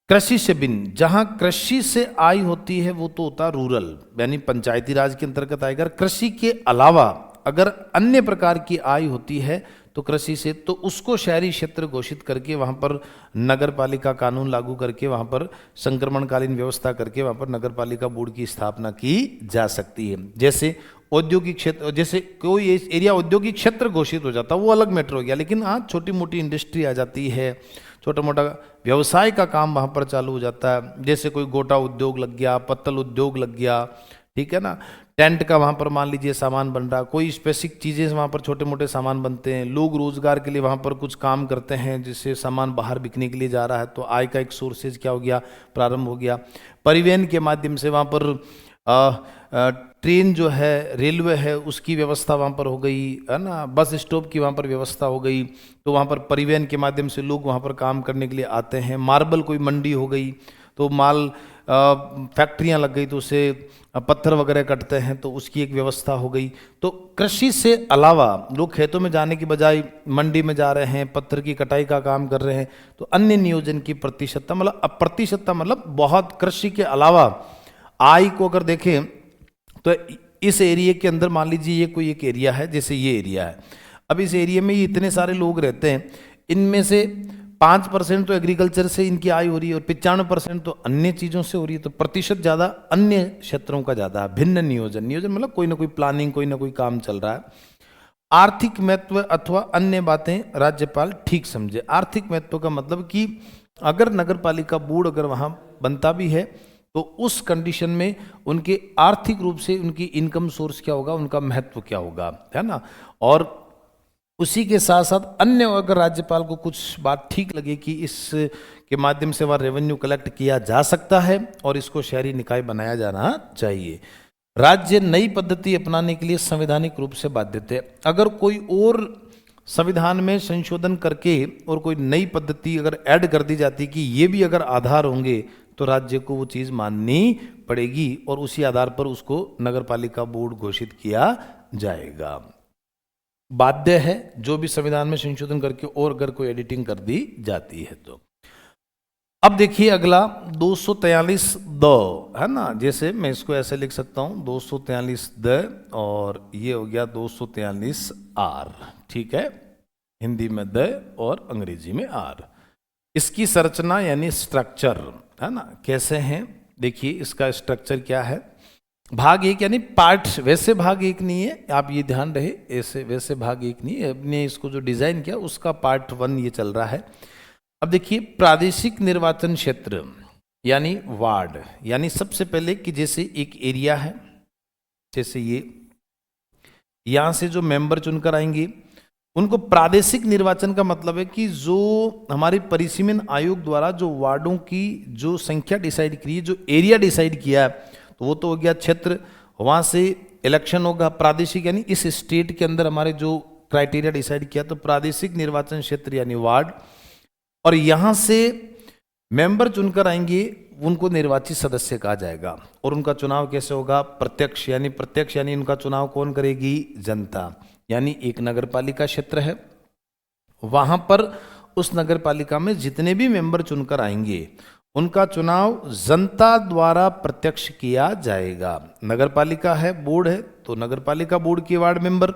कृषि से भिन्न, जहां कृषि से आय होती है वो तो होता रूरल, यानी पंचायती राज के अंतर्गत आएगा। कृषि के अलावा अगर अन्य प्रकार की आय होती है तो कृषि से, तो उसको शहरी क्षेत्र घोषित करके वहां पर नगर पालिका कानून लागू करके वहां पर संक्रमणकालीन व्यवस्था करके वहां पर नगर पालिका बोर्ड की स्थापना की जा सकती है। जैसे औद्योगिक क्षेत्र, जैसे कोई एरिया औद्योगिक क्षेत्र घोषित हो जाता है वो अलग मैटर हो गया, लेकिन हाँ छोटी मोटी इंडस्ट्री आ जाती है, छोटा मोटा व्यवसाय का काम वहां पर चालू हो जाता है। जैसे कोई गोटा उद्योग लग गया, पत्तल उद्योग लग गया, ठीक है ना, टेंट का वहाँ पर मान लीजिए सामान बन रहा, कोई स्पेसिफिक चीज़ें वहाँ पर छोटे मोटे सामान बनते हैं, लोग रोजगार के लिए वहाँ पर कुछ काम करते हैं जिससे सामान बाहर बिकने के लिए जा रहा है, तो आय का एक सोर्सेज क्या हो गया, प्रारंभ हो गया। परिवहन के माध्यम से वहाँ पर ट्रेन जो है, रेलवे है, उसकी व्यवस्था वहाँ पर हो गई, है ना, बस स्टॉप की वहाँ पर व्यवस्था हो गई, तो वहाँ पर परिवहन के माध्यम से लोग वहाँ पर काम करने के लिए आते हैं। मार्बल कोई मंडी हो गई तो माल फैक्ट्रियाँ लग गई तो उससे पत्थर वगैरह कटते हैं तो उसकी एक व्यवस्था हो गई। तो कृषि से अलावा लोग खेतों में जाने की बजाय मंडी में जा रहे हैं, पत्थर की कटाई का काम कर रहे हैं, तो अन्य नियोजन की प्रतिशतता, मतलब अप्रतिशतता मतलब बहुत कृषि के अलावा आय को अगर देखें तो इस एरिया के अंदर मान लीजिए ये कोई एक एरिया है, जैसे ये एरिया है, अब इस एरिया में ये इतने सारे लोग रहते हैं, इनमें से 5% तो एग्रीकल्चर से इनकी आय हो रही है और 95% तो अन्य चीज़ों से हो रही है, तो प्रतिशत ज़्यादा अन्य क्षेत्रों का ज़्यादा है। भिन्न नियोजन, नियोजन मतलब कोई ना कोई प्लानिंग, कोई ना कोई काम चल रहा है। आर्थिक महत्व अथवा अन्य बातें राज्यपाल ठीक समझे। आर्थिक महत्व का मतलब कि अगर नगर पालिका बोर्ड अगर वहाँ बनता भी है तो उस कंडीशन में उनके आर्थिक रूप से उनकी इनकम सोर्स क्या होगा, उनका महत्व क्या होगा, है ना। और उसी के साथ साथ अन्य अगर राज्यपाल को कुछ बात ठीक लगे कि इस के माध्यम से वह रेवेन्यू कलेक्ट किया जा सकता है और इसको शहरी निकाय बनाया जाना चाहिए। राज्य नई पद्धति अपनाने के लिए संवैधानिक रूप से बाध्य है। अगर कोई और संविधान में संशोधन करके और कोई नई पद्धति अगर ऐड कर दी जाती कि ये भी अगर आधार होंगे तो राज्य को वो चीज़ माननी पड़ेगी और उसी आधार पर उसको नगर पालिका बोर्ड घोषित किया जाएगा। बाध्य है जो भी संविधान में संशोधन करके और अगर कोई एडिटिंग कर दी जाती है तो। अब देखिए अगला 243 द, है ना, जैसे मैं इसको ऐसे लिख सकता हूं 243 द और ये हो गया 243 आर, ठीक है, हिंदी में द और अंग्रेजी में आर। इसकी संरचना यानी स्ट्रक्चर, है ना, कैसे हैं, देखिए इसका स्ट्रक्चर क्या है। भाग एक यानी पार्ट, वैसे भाग एक नहीं है, आप ये ध्यान रहे, ऐसे वैसे भाग एक नहीं है, अपने इसको जो डिजाइन किया उसका पार्ट 1 ये चल रहा है। अब देखिए प्रादेशिक निर्वाचन क्षेत्र यानी वार्ड, यानी सबसे पहले कि जैसे एक एरिया है, जैसे ये यहाँ से जो मेंबर चुनकर आएंगे उनको प्रादेशिक निर्वाचन का मतलब है कि जो हमारे परिसीमन आयोग द्वारा जो वार्डों की जो संख्या डिसाइड की है, जो एरिया डिसाइड किया है, तो वो तो हो गया क्षेत्र, वहाँ से इलेक्शन होगा प्रादेशिक, यानी इस स्टेट के अंदर हमारे जो क्राइटेरिया डिसाइड किया तो प्रादेशिक निर्वाचन क्षेत्र यानी वार्ड, और यहाँ से मेंबर चुनकर आएंगे उनको निर्वाचित सदस्य कहा जाएगा। और उनका चुनाव कैसे होगा? प्रत्यक्ष यानी उनका चुनाव कौन करेगी? जनता। यानी एक नगरपालिका क्षेत्र है, वहां पर उस नगरपालिका में जितने भी मेंबर चुनकर आएंगे उनका चुनाव जनता द्वारा प्रत्यक्ष किया जाएगा। नगरपालिका है, बोर्ड है, तो नगरपालिका बोर्ड के वार्ड मेंबर,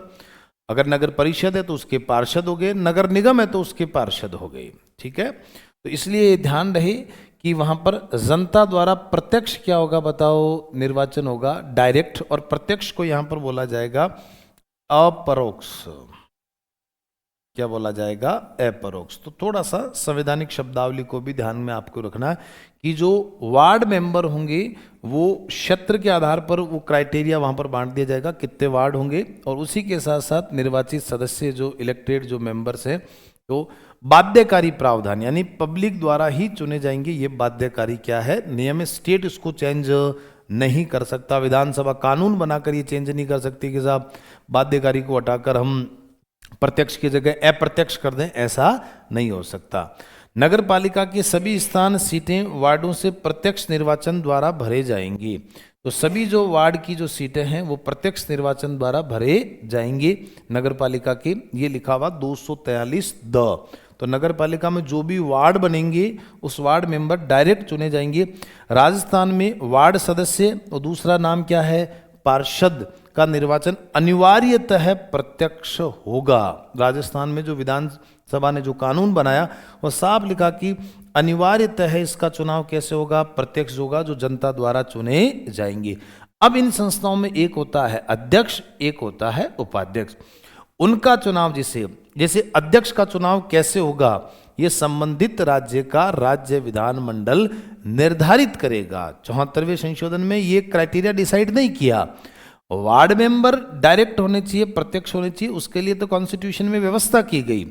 अगर नगर परिषद है तो उसके पार्षद हो गए, नगर निगम है तो उसके पार्षद हो गए। ठीक है, तो इसलिए ध्यान रहे कि वहां पर जनता द्वारा प्रत्यक्ष क्या होगा बताओ? निर्वाचन होगा डायरेक्ट, और प्रत्यक्ष को यहां पर बोला जाएगा अपरोक्ष। क्या बोला जाएगा? अपरोक्ष। तो थोड़ा सा संवैधानिक शब्दावली को भी ध्यान में आपको रखना है कि जो वार्ड मेंबर होंगे वो क्षेत्र के आधार पर वो क्राइटेरिया वहां पर बांट दिया जाएगा कितने वार्ड होंगे, और उसी के साथ साथ निर्वाचित सदस्य जो इलेक्टेड जो मेंबर्स हैं तो बाध्यकारी प्रावधान यानी पब्लिक द्वारा ही चुने जाएंगे। ये बाध्यकारी क्या है? नियम है, स्टेट इसको चेंज नहीं कर सकता, विधानसभा कानून बनाकर ये चेंज नहीं कर सकती कि साहब बाध्यकारी को हटाकर हम प्रत्यक्ष की जगह अप्रत्यक्ष कर दें, ऐसा नहीं हो सकता। नगर पालिका के सभी स्थान सीटें वार्डों से प्रत्यक्ष निर्वाचन द्वारा भरे जाएंगी। तो सभी जो वार्ड की जो सीटें हैं वो प्रत्यक्ष निर्वाचन द्वारा भरे जाएंगे नगर पालिका के। ये लिखा हुआ 243 द। तो नगर पालिका में जो भी वार्ड बनेंगे उस वार्ड मेंबर डायरेक्ट चुने जाएंगे। राजस्थान में वार्ड सदस्य और दूसरा नाम क्या है? पार्षद का निर्वाचन अनिवार्यतः प्रत्यक्ष होगा। राजस्थान में जो विधानसभा ने जो कानून बनाया वो साफ लिखा कि अनिवार्यतः इसका चुनाव कैसे होगा? प्रत्यक्ष होगा, जो जनता द्वारा चुने जाएंगे। अब इन संस्थाओं में एक होता है अध्यक्ष, एक होता है उपाध्यक्ष। उनका चुनाव जैसे अध्यक्ष का चुनाव कैसे होगा ये संबंधित राज्य का राज्य विधानमंडल निर्धारित करेगा। 74वें संशोधन में ये क्राइटेरिया डिसाइड नहीं किया। वार्ड मेंबर डायरेक्ट होने चाहिए, प्रत्यक्ष होने चाहिए, उसके लिए तो कॉन्स्टिट्यूशन में व्यवस्था की गई।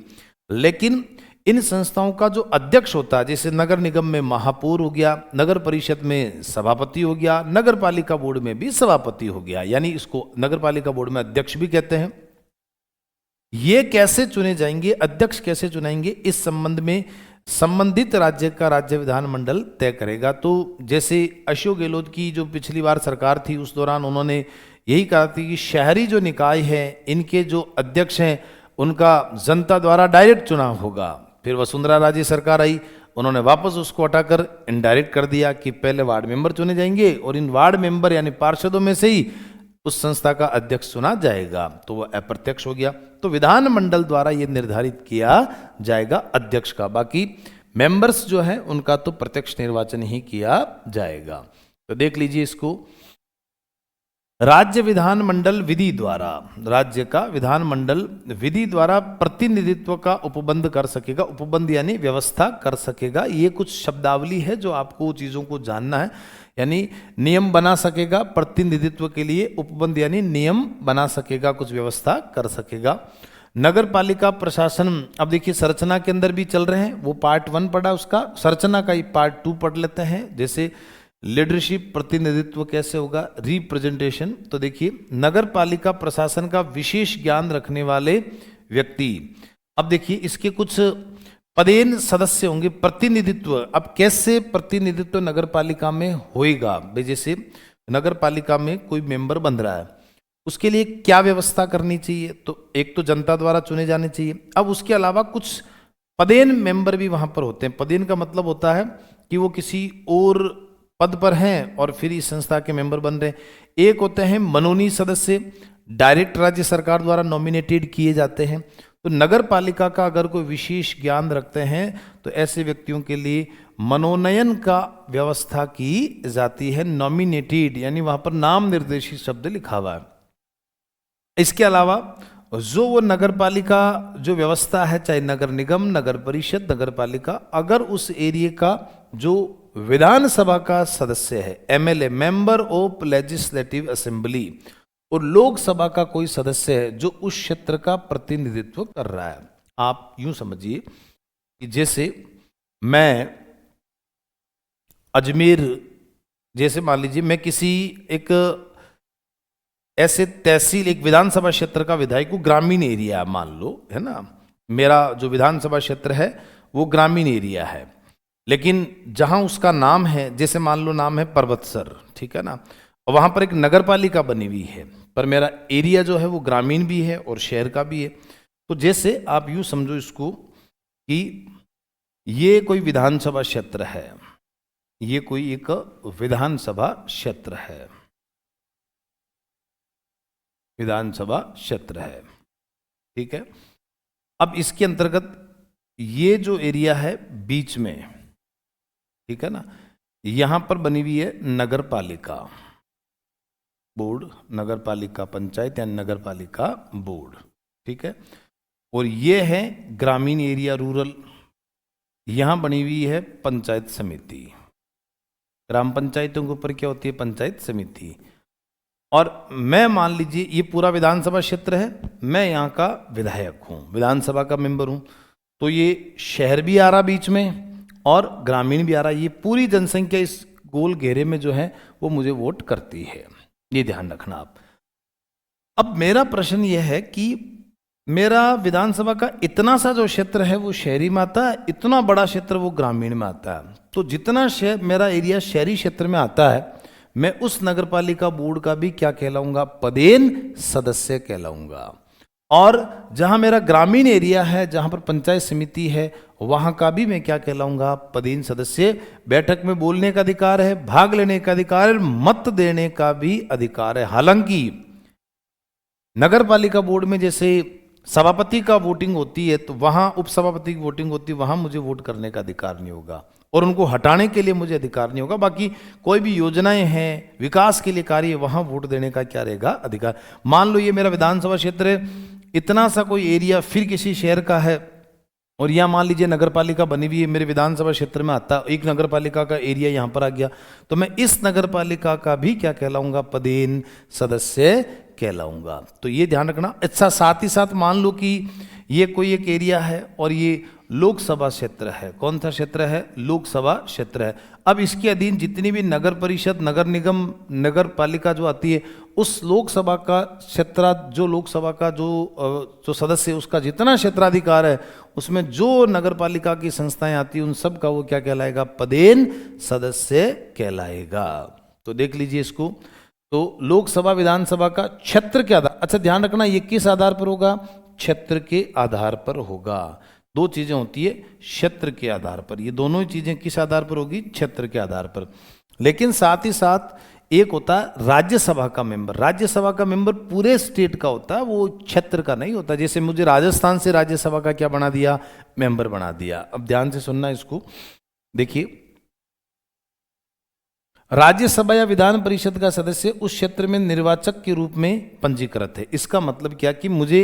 लेकिन इन संस्थाओं का जो अध्यक्ष होता है, जैसे नगर निगम में महापौर हो गया, नगर परिषद में सभापति हो गया, नगर पालिका बोर्ड में भी सभापति हो गया, यानी इसको नगर पालिका बोर्ड में अध्यक्ष भी कहते हैं। ये कैसे चुने जाएंगे, अध्यक्ष कैसे चुनेंगे, इस संबंध में संबंधित राज्य का राज्य विधानमंडल तय करेगा। तो जैसे अशोक गहलोत की जो पिछली बार सरकार थी उस दौरान उन्होंने यही कहा था कि शहरी जो निकाय है इनके जो अध्यक्ष हैं उनका जनता द्वारा डायरेक्ट चुनाव होगा। फिर वसुंधरा राजे सरकार आई, उन्होंने वापस उसको हटाकर इनडायरेक्ट कर दिया कि पहले वार्ड मेंबर चुने जाएंगे और इन वार्ड मेंबर यानी पार्षदों में से ही उस संस्था का अध्यक्ष चुना जाएगा, तो वह अप्रत्यक्ष हो गया। तो विधानमंडल द्वारा यह निर्धारित किया जाएगा अध्यक्ष का, बाकी मेंबर्स जो है उनका तो प्रत्यक्ष निर्वाचन ही किया जाएगा। तो देख लीजिए इसको, राज्य विधानमंडल विधि द्वारा, राज्य का विधानमंडल विधि द्वारा प्रतिनिधित्व का उपबंध कर सकेगा। उपबंध यानी व्यवस्था कर सकेगा। ये कुछ शब्दावली है जो आपको चीजों को जानना है, यानी नियम बना सकेगा प्रतिनिधित्व के लिए। उपबंध यानी नियम बना सकेगा, कुछ व्यवस्था कर सकेगा। नगर पालिका प्रशासन, अब देखिए संरचना के अंदर भी चल रहे हैं, वो पार्ट 1 पढ़ा, उसका संरचना का ही पार्ट 2 पढ़ लेते हैं। जैसे लीडरशिप प्रतिनिधित्व कैसे होगा, रिप्रेजेंटेशन। तो देखिए नगर पालिका प्रशासन का विशेष ज्ञान रखने वाले व्यक्ति, अब देखिए इसके कुछ पदेन सदस्य होंगे। प्रतिनिधित्व, अब कैसे प्रतिनिधित्व नगर पालिका में होएगा भाई, जैसे नगर पालिका में कोई मेंबर बन रहा है उसके लिए क्या व्यवस्था करनी चाहिए, तो एक तो जनता द्वारा चुने जाने चाहिए। अब उसके अलावा कुछ पदेन मेंबर भी वहां पर होते हैं। पदेन का मतलब होता है कि वो किसी और पद पर हैं और फिर इस संस्था के मेंबर बन रहे हैं। एक होते हैं मनोनीत सदस्य, डायरेक्ट राज्य सरकार द्वारा नॉमिनेटेड किए जाते हैं। तो नगर पालिका का अगर कोई विशेष ज्ञान रखते हैं तो ऐसे व्यक्तियों के लिए मनोनयन का व्यवस्था की जाती है। नॉमिनेटेड यानी वहां पर नाम निर्देशित शब्द लिखा हुआ है। इसके अलावा जो वो नगर पालिका जो व्यवस्था है, चाहे नगर निगम, नगर परिषद, नगर पालिका, अगर उस एरिया का जो विधानसभा का सदस्य है, MLA, member of legislative assembly, और लोकसभा का कोई सदस्य है जो उस क्षेत्र का प्रतिनिधित्व कर रहा है। आप यूं समझिए कि जैसे मैं अजमेर, जैसे मान लीजिए मैं किसी एक ऐसे तहसील, एक विधानसभा क्षेत्र का विधायक हूं, ग्रामीण एरिया मान लो, है ना, मेरा जो विधानसभा क्षेत्र है वो ग्रामीण एरिया है, लेकिन जहां उसका नाम है, जैसे मान लो नाम है पर्वतसर, ठीक है ना, और वहां पर एक नगर पालिका बनी हुई है, पर मेरा एरिया जो है वो ग्रामीण भी है और शहर का भी है। तो जैसे आप यूं समझो इसको कि ये कोई विधानसभा क्षेत्र है, ये कोई एक विधानसभा क्षेत्र है, विधानसभा क्षेत्र है, ठीक है। अब इसके अंतर्गत ये जो एरिया है बीच में, ठीक है ना, यहां पर बनी हुई है नगर पालिका बोर्ड, नगर पालिका पंचायत या नगर पालिका बोर्ड, ठीक है। और ये है ग्रामीण एरिया, रूरल, यहां बनी हुई है पंचायत समिति। ग्राम पंचायतों के ऊपर क्या होती है? पंचायत समिति। और मैं मान लीजिए ये पूरा विधानसभा क्षेत्र है, मैं यहाँ का विधायक हूँ, विधानसभा का मेंबर हूँ, तो ये शहर भी आ रहा बीच में और ग्रामीण भी आ रहा, ये पूरी जनसंख्या इस गोल घेरे में जो है वो मुझे वोट करती है, ये ध्यान रखना आप। अब मेरा प्रश्न यह है कि मेरा विधानसभा का इतना सा जो क्षेत्र है वो शहरी में आता है, इतना बड़ा क्षेत्र वो ग्रामीण में आता है, तो जितना मेरा एरिया शहरी क्षेत्र में आता है, मैं उस नगरपालिका बोर्ड का भी क्या कहलाऊंगा? पदेन सदस्य कहलाऊंगा। और जहां मेरा ग्रामीण एरिया है, जहां पर पंचायत समिति है, वहां का भी मैं क्या कहलाऊंगा? पदेन सदस्य। बैठक में बोलने का अधिकार है, भाग लेने का अधिकार है, मत देने का भी अधिकार है। हालांकि नगरपालिका बोर्ड में जैसे सभापति का वोटिंग होती है, तो वहां उपसभापति की वोटिंग होती है, वहां मुझे वोट करने का अधिकार नहीं होगा और उनको हटाने के लिए मुझे अधिकार नहीं होगा। बाकी कोई भी योजनाएं हैं, विकास के लिए कार्य, वहां वोट देने का क्या रहेगा? अधिकार। मान लो ये मेरा विधानसभा क्षेत्र है, इतना सा कोई एरिया फिर किसी शहर का है, और यहाँ मान लीजिए नगरपालिका बनी हुई है, मेरे विधानसभा क्षेत्र में आता, एक नगरपालिका का एरिया यहाँ पर आ गया, तो मैं इस नगरपालिका का भी क्या कहलाऊंगा? पदेन सदस्य कहलाऊंगा। तो ये ध्यान रखना। अच्छा, साथ ही साथ मान लो कि ये कोई एक एरिया है और ये लोकसभा क्षेत्र है। कौन सा क्षेत्र है? लोकसभा क्षेत्र है। अब इसके अधीन जितनी भी नगर परिषद, नगर निगम, नगर पालिका जो आती है, उस लोकसभा का क्षेत्र, जो लोकसभा का जो सदस्य, उसका जितना क्षेत्राधिकार है, उसमें जो नगर पालिका की संस्थाएं आती हैं, उन सब का वो क्या कहलाएगा? पदेन सदस्य कहलाएगा। तो देख लीजिए इसको। तो लोकसभा विधानसभा का क्षेत्र के आधार, अच्छा ध्यान रखना, ये किस आधार पर होगा? क्षेत्र के आधार पर होगा। दो चीजें होती है, क्षेत्र के आधार पर, ये दोनों ही चीजें किस आधार पर होगी? क्षेत्र के आधार पर। लेकिन साथ ही साथ एक होता है राज्यसभा का मेंबर। राज्यसभा का मेंबर पूरे स्टेट का होता है, वो क्षेत्र का नहीं होता। जैसे मुझे राजस्थान से राज्यसभा का क्या बना दिया? मेंबर बना दिया। अब ध्यान से सुनना इसको, देखिए, राज्यसभा या विधान परिषद का सदस्य उस क्षेत्र में निर्वाचक के रूप में पंजीकृत है। इसका मतलब क्या कि मुझे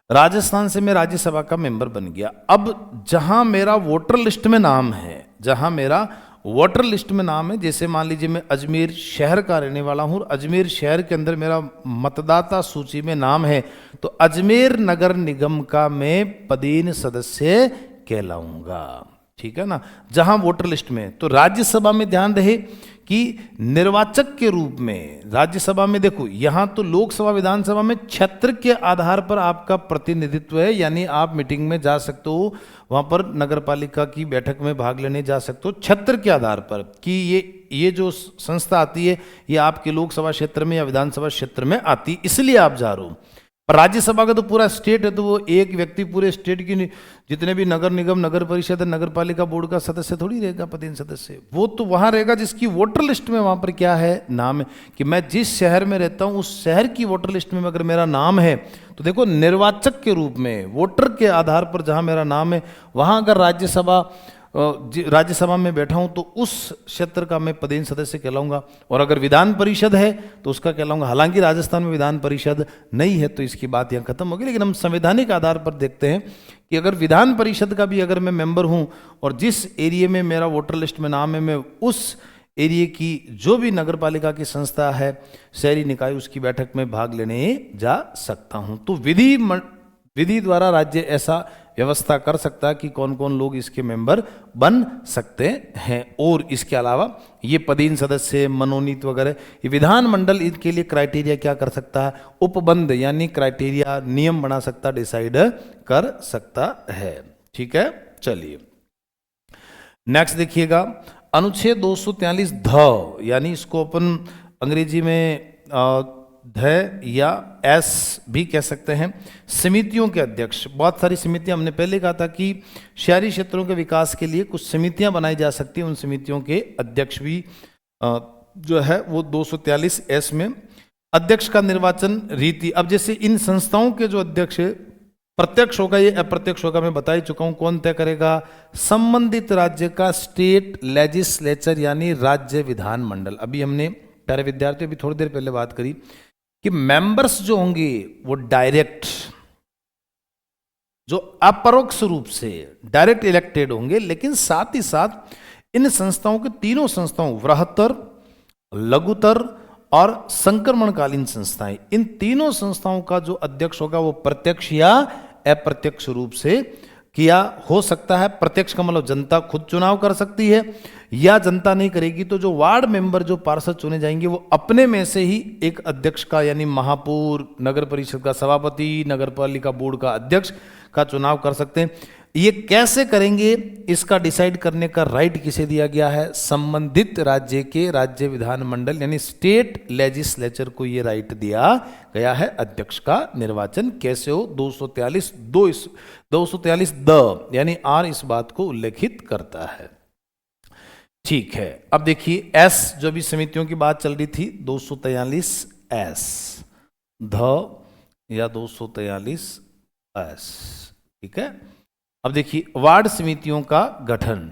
राजस्थान से मैं राज्यसभा का मेंबर बन गया। अब जहां मेरा वोटर लिस्ट में नाम है, जहां मेरा वोटर लिस्ट में नाम है, जैसे मान लीजिए मैं अजमेर शहर का रहने वाला हूं, अजमेर शहर के अंदर मेरा मतदाता सूची में नाम है, तो अजमेर नगर निगम का मैं पदेन सदस्य कहलाऊंगा। ठीक है ना, जहां वोटर लिस्ट में। तो राज्यसभा में ध्यान रहे कि निर्वाचक के रूप में, राज्यसभा में देखो, यहां तो लोकसभा विधानसभा में क्षेत्र के आधार पर आपका प्रतिनिधित्व है, यानी आप मीटिंग में जा सकते हो, वहां पर नगरपालिका की बैठक में भाग लेने जा सकते हो क्षेत्र के आधार पर, कि ये जो संस्था आती है ये आपके लोकसभा क्षेत्र में या विधानसभा क्षेत्र में आती, इसलिए आप जा रहे हो। पर राज्यसभा का तो पूरा स्टेट है, तो वो एक व्यक्ति पूरे स्टेट की जितने भी नगर निगम, नगर परिषद, नगर पालिका बोर्ड का सदस्य थोड़ी रहेगा, पदेन सदस्य। वो तो वहां रहेगा जिसकी वोटर लिस्ट में वहां पर क्या है? नाम है। कि मैं जिस शहर में रहता हूं उस शहर की वोटर लिस्ट में अगर मेरा नाम है, तो देखो निर्वाचक के रूप में, वोटर के आधार पर जहां मेरा नाम है, वहां अगर राज्यसभा में बैठा हूं तो उस क्षेत्र का मैं पदेन सदस्य कहलाऊंगा। और अगर विधान परिषद है तो उसका कहलाऊंगा। हालांकि राजस्थान में विधान परिषद नहीं है, तो इसकी बात यहां खत्म होगी। लेकिन हम संवैधानिक आधार पर देखते हैं कि अगर विधान परिषद का भी अगर मैं मेंबर हूं और जिस एरिया में मेरा वोटर लिस्ट में नाम है, मैं उस एरिया की जो भी नगर पालिका की संस्था है, शहरी निकाय, उसकी बैठक में भाग लेने जा सकता हूं। तो विधि द्वारा राज्य ऐसा व्यवस्था कर सकता है कि कौन कौन लोग इसके मेंबर बन सकते हैं। और इसके अलावा ये पदीन सदस्य, मनोनीत वगैरह, ये विधानमंडल इनके लिए क्राइटेरिया क्या कर सकता है, उपबंध यानी क्राइटेरिया, नियम बना सकता, डिसाइड कर सकता है। ठीक है, चलिए नेक्स्ट देखिएगा, अनुच्छेद 243 ध, यानी इसको अपन अंग्रेजी में ध या एस भी कह सकते हैं, समितियों के अध्यक्ष। बहुत सारी समितियां, हमने पहले कहा था कि शहरी क्षेत्रों के विकास के लिए कुछ समितियां बनाई जा सकती हैं, उन समितियों के अध्यक्ष भी जो है वो 243 एस में। अध्यक्ष का निर्वाचन रीति, अब जैसे इन संस्थाओं के जो अध्यक्ष प्रत्यक्ष होगा ये अप्रत्यक्ष होगा, मैं बता ही चुका हूं। कौन तय करेगा, संबंधित राज्य का स्टेट लेजिस्लेचर यानी राज्य विधानमंडल। अभी हमने प्यारे विद्यार्थियों अभी थोड़ी देर पहले बात करी कि मेंबर्स जो होंगे वो डायरेक्ट, जो अपरोक्ष रूप से डायरेक्ट इलेक्टेड होंगे, लेकिन साथ ही साथ इन संस्थाओं के, तीनों संस्थाओं, वृहत्तर, लघुतर और संक्रमणकालीन संस्थाएं, इन तीनों संस्थाओं का जो अध्यक्ष होगा वो प्रत्यक्ष या अप्रत्यक्ष रूप से किया हो सकता है। प्रत्यक्ष का मतलब जनता खुद चुनाव कर सकती है, या जनता नहीं करेगी तो जो वार्ड मेंबर, जो पार्षद चुने जाएंगे वो अपने में से ही एक अध्यक्ष का, यानी महापौर, नगर परिषद का सभापति, नगर पालिका बोर्ड का अध्यक्ष का चुनाव कर सकते हैं। ये कैसे करेंगे, इसका डिसाइड करने का राइट किसे दिया गया है, संबंधित राज्य के राज्य विधानमंडल यानी स्टेट लेजिस्लेचर को ये राइट दिया गया है। अध्यक्ष का निर्वाचन कैसे हो, 243 द यानी आर इस बात को उल्लेखित करता है। ठीक है, अब देखिए एस, जो भी समितियों की बात चल रही थी, 243 एस ध या 243 एस। ठीक है, अब देखिए वार्ड समितियों का गठन।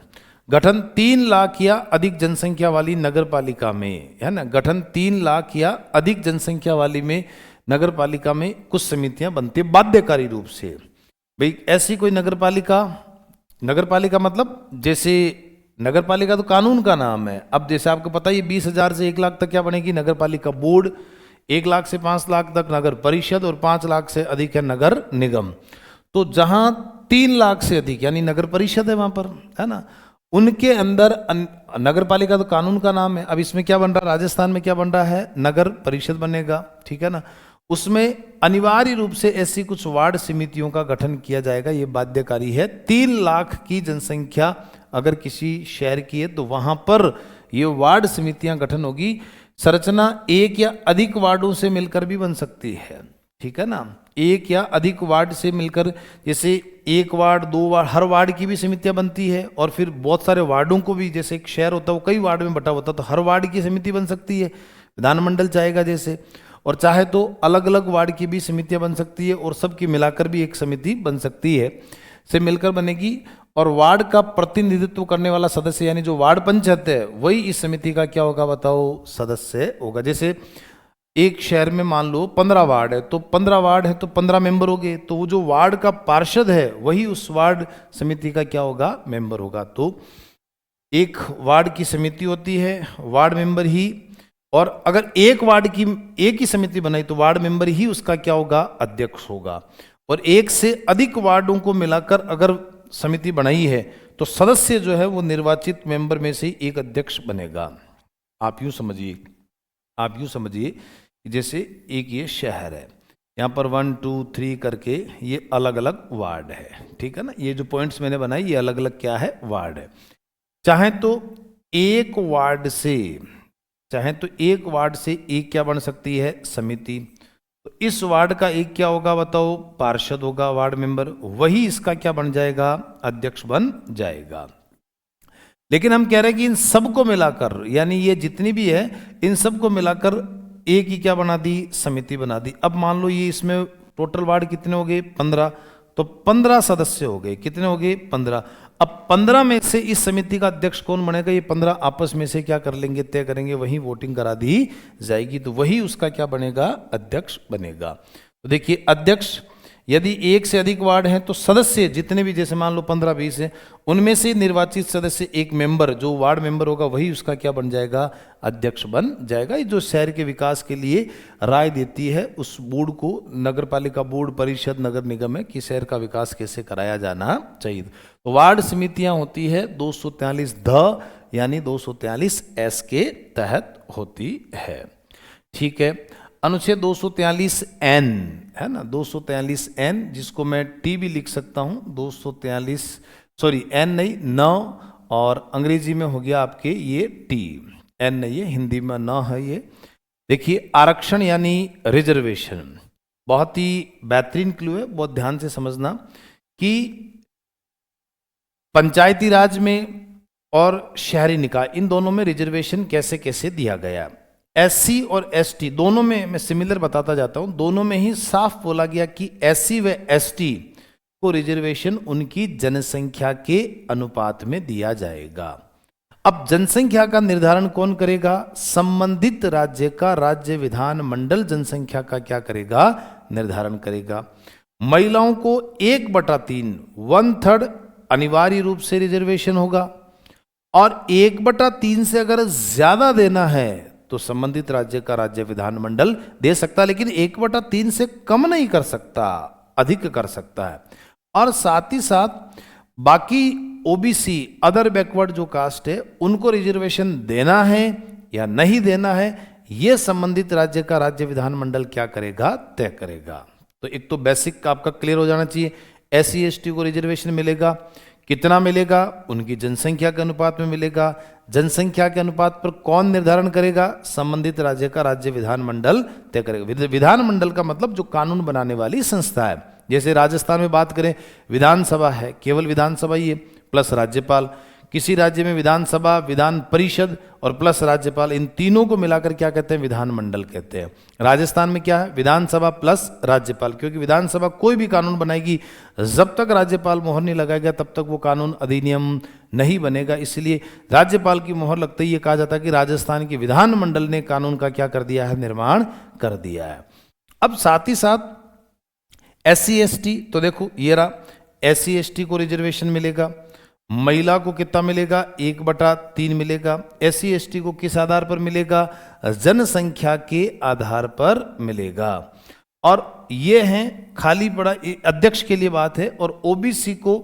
3 लाख या अधिक जनसंख्या वाली नगर पालिका में, है ना, गठन 3 लाख या अधिक जनसंख्या वाली में नगर पालिका में कुछ समितियां बनती है बाध्यकारी रूप से। भाई ऐसी कोई नगर पालिका मतलब जैसे नगर पालिका तो कानून का नाम है। अब जैसे आपको पता है 20,000 से 1 लाख तक क्या बनेगी, नगर पालिका बोर्ड, 1 लाख से 5 लाख तक नगर परिषद, और 5 लाख से अधिक है नगर निगम। तो जहां 3 लाख से अधिक यानी नगर परिषद है वहां पर, है ना, उनके अंदर नगर पालिका तो कानून का नाम है। अब इसमें क्या बन रहा है, राजस्थान में क्या बन रहा है, नगर परिषद बनेगा। ठीक है ना, उसमें अनिवार्य रूप से ऐसी कुछ वार्ड समितियों का गठन किया जाएगा, ये बाध्यकारी है। 3 लाख की जनसंख्या अगर किसी शहर की है तो वहां पर ये वार्ड समितियां गठन होगी। संरचना 1 या अधिक वार्डों से मिलकर भी बन सकती है। ठीक है ना, 1 या अधिक वार्ड से मिलकर, जैसे 1 वार्ड, 2 वार्ड, हर वार्ड की भी समितियां बनती है, और फिर बहुत सारे वार्डों को भी, जैसे एक शहर होता है वो कई वार्ड में बटा होता है, तो हर वार्ड की समिति बन सकती है, विधानमंडल चाहेगा जैसे, और चाहे तो अलग अलग वार्ड की भी समितियां बन सकती है, और सबकी मिलाकर भी एक समिति बन सकती है, से मिलकर बनेगी। और वार्ड का प्रतिनिधित्व करने वाला सदस्य यानी जो वार्ड पंचायत है वही इस समिति का क्या होगा बताओ, सदस्य होगा। जैसे एक शहर में मान लो 15 वार्ड है, तो 15 वार्ड है तो 15 मेंबर हो गए, तो वो जो वार्ड का पार्षद है वही उस वार्ड समिति का क्या होगा, मेंबर होगा। तो एक वार्ड की समिति होती है, वार्ड मेंबर ही, और अगर एक वार्ड की एक ही समिति बनाई तो वार्ड मेंबर ही उसका क्या होगा, अध्यक्ष होगा। और 1 से अधिक वार्डों को मिलाकर अगर समिति बनाई है तो सदस्य जो है वो निर्वाचित मेंबर में से एक अध्यक्ष बनेगा। आप यूं समझिए कि जैसे एक ये शहर है, यहाँ पर 1 2 3 करके ये अलग अलग वार्ड है। ठीक है ना, ये जो पॉइंट्स मैंने बनाई ये अलग अलग क्या है, वार्ड है। चाहे तो एक वार्ड से एक क्या बन सकती है, समिति। तो इस वार्ड का एक क्या होगा बताओ, पार्षद होगा, वार्ड मेंबर, वही इसका क्या बन जाएगा, अध्यक्ष बन जाएगा। लेकिन हम कह रहे हैं कि इन सबको मिलाकर, यानी ये जितनी भी है इन सबको मिलाकर एक ही क्या बना दी, समिति बना दी। अब मान लो ये इसमें टोटल वार्ड कितने हो गए, 15, तो 15 सदस्य हो गए, कितने हो गए, 15। अब 15 में से इस समिति का अध्यक्ष कौन बनेगा, ये 15 आपस में से क्या कर लेंगे, तय करेंगे, वही वोटिंग करा दी जाएगी, तो वही उसका क्या बनेगा, अध्यक्ष बनेगा। तो देखिए अध्यक्ष यदि एक से अधिक वार्ड हैं तो सदस्य जितने भी, जैसे मान लो 15-20 हैं, उनमें से निर्वाचित सदस्य एक मेंबर, जो वार्ड मेंबर होगा वही उसका क्या बन जाएगा, अध्यक्ष बन जाएगा। ये जो शहर के विकास के लिए राय देती है उस बोर्ड को, नगर पालिका बोर्ड, परिषद, नगर निगम है, कि शहर का विकास कैसे कराया जाना चाहिए। तो वार्ड समितियां होती है 243 ध यानी 243 एस के तहत होती है। ठीक है, अनुच्छेद 243 एन है ना, 243 एन, जिसको मैं टी भी लिख सकता हूं, 243, सॉरी एन नहीं, न, और अंग्रेजी में हो गया आपके ये टी, एन नहीं है, हिंदी में न है ये। देखिए, आरक्षण यानी रिजर्वेशन, बहुत ही बेहतरीन क्लू है, बहुत ध्यान से समझना कि पंचायती राज में और शहरी निकाय, इन दोनों में रिजर्वेशन कैसे कैसे दिया गया। एससी और एसटी दोनों में, मैं सिमिलर बताता जाता हूं, दोनों में ही साफ बोला गया कि एससी व एसटी को रिजर्वेशन उनकी जनसंख्या के अनुपात में दिया जाएगा। अब जनसंख्या का निर्धारण कौन करेगा, संबंधित राज्य का राज्य विधान मंडल जनसंख्या का क्या करेगा, निर्धारण करेगा। महिलाओं को 1/3 1/3 अनिवार्य रूप से रिजर्वेशन होगा, और 1/3 से अगर ज्यादा देना है तो संबंधित राज्य का राज्य विधान मंडल दे सकता है, लेकिन 1/3 से कम नहीं कर सकता, अधिक कर सकता है। और साथ ही साथ बाकी ओबीसी, अदर बैकवर्ड जो कास्ट है, उनको रिजर्वेशन देना है या नहीं देना है, यह संबंधित राज्य का राज्य विधान मंडल क्या करेगा, तय करेगा। तो एक तो बेसिक आपका क्लियर हो जाना चाहिए, एससी एसटी को रिजर्वेशन मिलेगा, कितना मिलेगा, उनकी जनसंख्या के अनुपात में मिलेगा। जनसंख्या के अनुपात पर कौन निर्धारण करेगा, संबंधित राज्य का राज्य विधान मंडल तय करेगा। विधान मंडल का मतलब जो कानून बनाने वाली संस्था है। जैसे राजस्थान में बात करें, विधानसभा है, केवल विधानसभा ही है, प्लस राज्यपाल। किसी राज्य में विधानसभा, विधान परिषद और प्लस राज्यपाल, इन तीनों को मिलाकर क्या कहते हैं, विधान मंडल कहते हैं। राजस्थान में क्या है, विधानसभा प्लस राज्यपाल, क्योंकि विधानसभा कोई भी कानून बनाएगी, जब तक राज्यपाल मोहर नहीं लगाएगा तब तक वो कानून अधिनियम नहीं बनेगा। इसलिए राज्यपाल की मोहर लगते ही ये कहा जाता है कि राजस्थान के विधान मंडल ने कानून का क्या कर दिया है, निर्माण कर दिया है। अब साथ ही साथ एससी एसटी, तो देखो ये रहा, एससी एसटी को रिजर्वेशन मिलेगा। महिला को कितना मिलेगा, 1/3 मिलेगा। एससी एसटी को किस आधार पर मिलेगा, जनसंख्या के आधार पर मिलेगा। और ये हैं खाली पड़ा, अध्यक्ष के लिए बात है। और ओबीसी को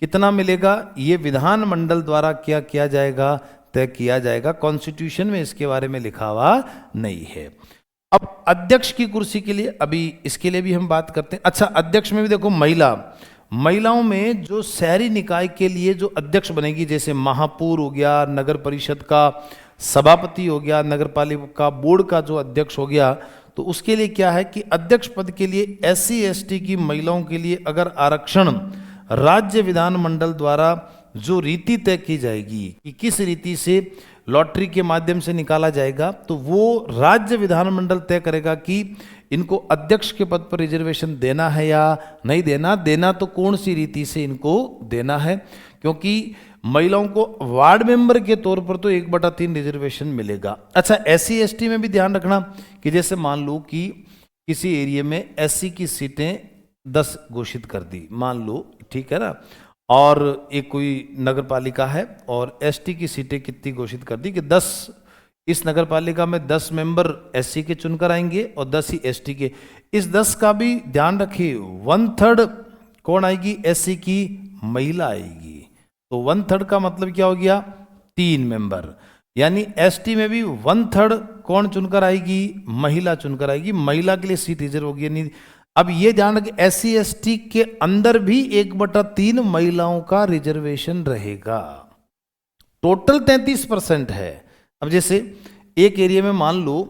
कितना मिलेगा, ये विधान मंडल द्वारा क्या किया जाएगा, तय किया जाएगा। कॉन्स्टिट्यूशन में इसके बारे में लिखा हुआ नहीं है। अब अध्यक्ष की कुर्सी के लिए, अभी इसके लिए भी हम बात करते हैं। अच्छा, अध्यक्ष में भी देखो महिलाओं में जो शहरी निकाय के लिए जो अध्यक्ष बनेगी, जैसे महापौर हो गया, नगर परिषद का सभापति हो गया, नगर पालिका बोर्ड का जो अध्यक्ष हो गया, तो उसके लिए क्या है कि अध्यक्ष पद के लिए एससी एसटी की महिलाओं के लिए अगर आरक्षण राज्य विधान मंडल द्वारा जो रीति तय की जाएगी कि किस रीति से लॉटरी के माध्यम से निकाला जाएगा, तो वो राज्य विधानमंडल तय करेगा कि इनको अध्यक्ष के पद पर रिजर्वेशन देना है या नहीं देना। देना तो कौन सी रीति से इनको देना है, क्योंकि महिलाओं को वार्ड मेंबर के तौर पर तो 1/3 रिजर्वेशन मिलेगा। अच्छा, एससी एसटी में भी ध्यान रखना कि जैसे मान लो कि किसी एरिया में एससी की सीटें 10 घोषित कर दी, मान लो, ठीक है ना, और एक कोई नगर पालिका है और एसटी की सीटें कितनी घोषित कर दी कि 10, इस नगर पालिका में 10 मेंबर एससी के चुनकर आएंगे और 10 ही एसटी के। इस 10 का भी ध्यान रखिए, 1/3 कौन आएगी, एससी की महिला आएगी। तो 1/3 का मतलब क्या हो गया, 3 मेंबर। यानी एसटी में भी 1/3 कौन चुनकर आएगी, महिला चुनकर आएगी। महिला के लिए सीट रिजर्व होगी। नहीं, अब ये ध्यान रखें, एससी एसटी के अंदर भी 1/3 महिलाओं का रिजर्वेशन रहेगा। टोटल 33% है। अब जैसे एक एरिया में मान लो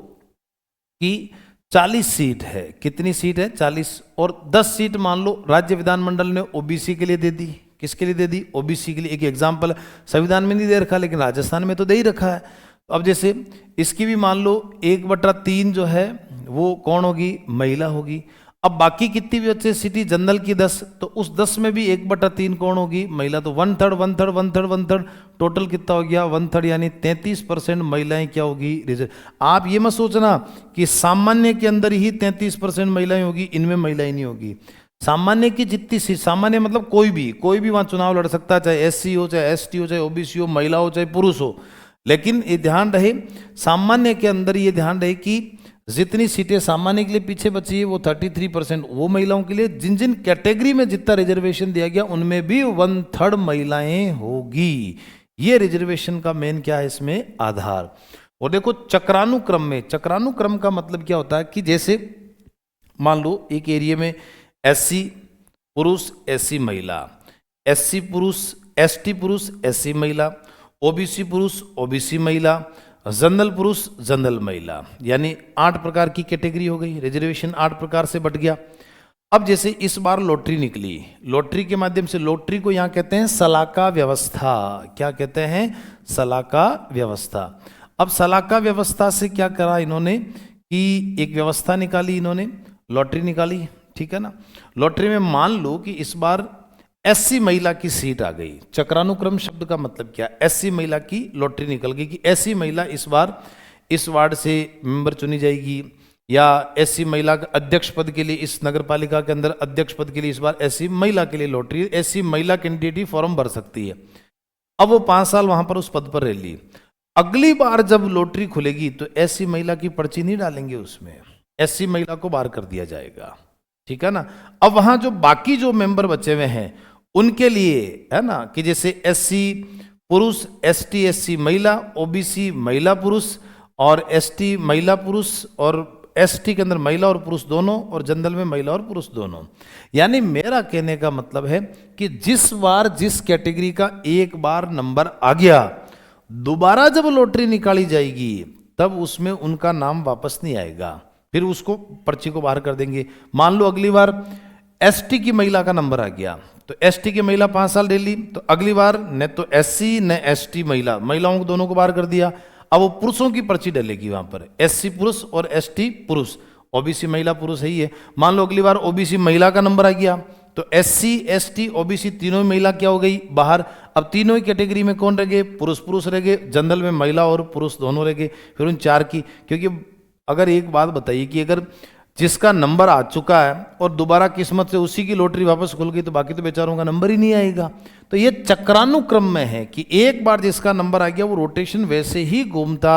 कि 40 सीट है, कितनी सीट है, 40, और 10 सीट मान लो राज्य विधानमंडल ने ओबीसी के लिए दे दी। किसके लिए दे दी, ओबीसी के लिए। एक एग्जाम्पल, संविधान में नहीं दे रखा लेकिन राजस्थान में तो दे ही रखा है। अब जैसे इसकी भी मान लो 1/3 जो है वो कौन होगी, महिला होगी। अब बाकी कितनी भी अच्छे सिटी जनरल की 10, तो उस 10 में भी 1/3 कौन होगी, महिला। तो 1/3 टोटल कितना हो गया, 1/3, यानी 33% महिलाएं क्या होगी, रिजर्व। आप ये मत सोचना कि सामान्य के अंदर ही 33% महिलाएं होगी, इनमें महिलाएं नहीं होगी। सामान्य की जितनी सीट, सामान्य मतलब कोई भी वहां चुनाव लड़ सकता है, चाहे एससी हो, चाहे एसटी हो, चाहे ओबीसी हो, महिला हो, चाहे पुरुष हो। लेकिन ये ध्यान रहे, सामान्य के अंदर ये ध्यान रहे कि जितनी सीटें सामान्य के लिए पीछे बची है वो 33% वो महिलाओं के लिए, जिन जिन कैटेगरी में जितना रिजर्वेशन दिया गया उनमें भी 1/3 महिलाएं होगी। ये रिजर्वेशन का मेन क्या है इसमें, आधार। और देखो चक्रानुक्रम में, चक्रानुक्रम का मतलब क्या होता है कि जैसे मान लो एक एरिया में एससी पुरुष, एससी महिला, एससी पुरुष, एसटी पुरुष, एससी महिला, ओबीसी पुरुष, ओबीसी महिला, जनरल पुरुष, जनरल महिला, यानी 8 प्रकार की कैटेगरी हो गई। रिजर्वेशन 8 प्रकार से बट गया। अब जैसे इस बार लॉटरी निकली, लॉटरी के माध्यम से, लॉटरी को यहाँ कहते हैं सलाका व्यवस्था। क्या कहते हैं, सलाका व्यवस्था। अब सलाका व्यवस्था से क्या करा इन्होंने कि एक व्यवस्था निकाली इन्होंने, लॉटरी निकाली, ठीक है ना। लॉटरी में मान लो कि इस बार एससी महिला की सीट आ गई। चक्रानुक्रम शब्द का मतलब क्या, एससी महिला की लॉटरी निकल गई कि एससी महिला इस बार इस वार्ड से मेंबर चुनी जाएगी, या एससी महिला अध्यक्ष पद के लिए इस नगर पालिका के अंदर अध्यक्ष पद के लिए इस बार एससी महिला के लिए लॉटरी, एससी महिला कैंडिडेट ही फॉर्म भर सकती है। अब वो 5 साल वहां पर उस पद पर रह ली। अगली बार जब लॉटरी खुलेगी तो एससी महिला की पर्ची नहीं डालेंगे उसमें, एससी महिला को बाहर कर दिया जाएगा, ठीक है ना। अब वहां जो बाकी जो मेंबर बचे हुए हैं उनके लिए है ना, कि जैसे एससी पुरुष, एसटी एससी महिला, ओबीसी महिला पुरुष, और एसटी महिला पुरुष, और एसटी के अंदर महिला और पुरुष दोनों, और जनरल में महिला और पुरुष दोनों। यानी मेरा कहने का मतलब है कि जिस बार जिस कैटेगरी का एक बार नंबर आ गया, दोबारा जब लॉटरी निकाली जाएगी तब उसमें उनका नाम वापस नहीं आएगा, फिर उसको पर्ची को बाहर कर देंगे। मान लो अगली बार एसटी की महिला का नंबर आ गया, तो एसटी की महिला 5 साल रह ली, तो अगली बार न तो एससी न एसटी महिला, महिलाओं को दोनों को बाहर कर दिया। अब वो पुरुषों की पर्ची डलेगी वहां पर, एससी पुरुष और एसटी पुरुष, ओबीसी महिला पुरुष है ये। मान लो अगली बार ओबीसी महिला का नंबर आ गया, तो एससी एसटी ओबीसी तीनों महिला क्या हो गई, बाहर। अब तीनों ही कैटेगरी में कौन रह गए, पुरुष पुरुष रह गए, जनरल में महिला और पुरुष दोनों रह गए। फिर उन 4 की, क्योंकि अगर एक बात बताइए कि अगर जिसका नंबर आ चुका है और दोबारा किस्मत से उसी की लॉटरी वापस खुल गई तो बाकी तो बेचारों का नंबर ही नहीं आएगा। तो ये चक्रानुक्रम में है कि एक बार जिसका नंबर आ गया वो रोटेशन वैसे ही घूमता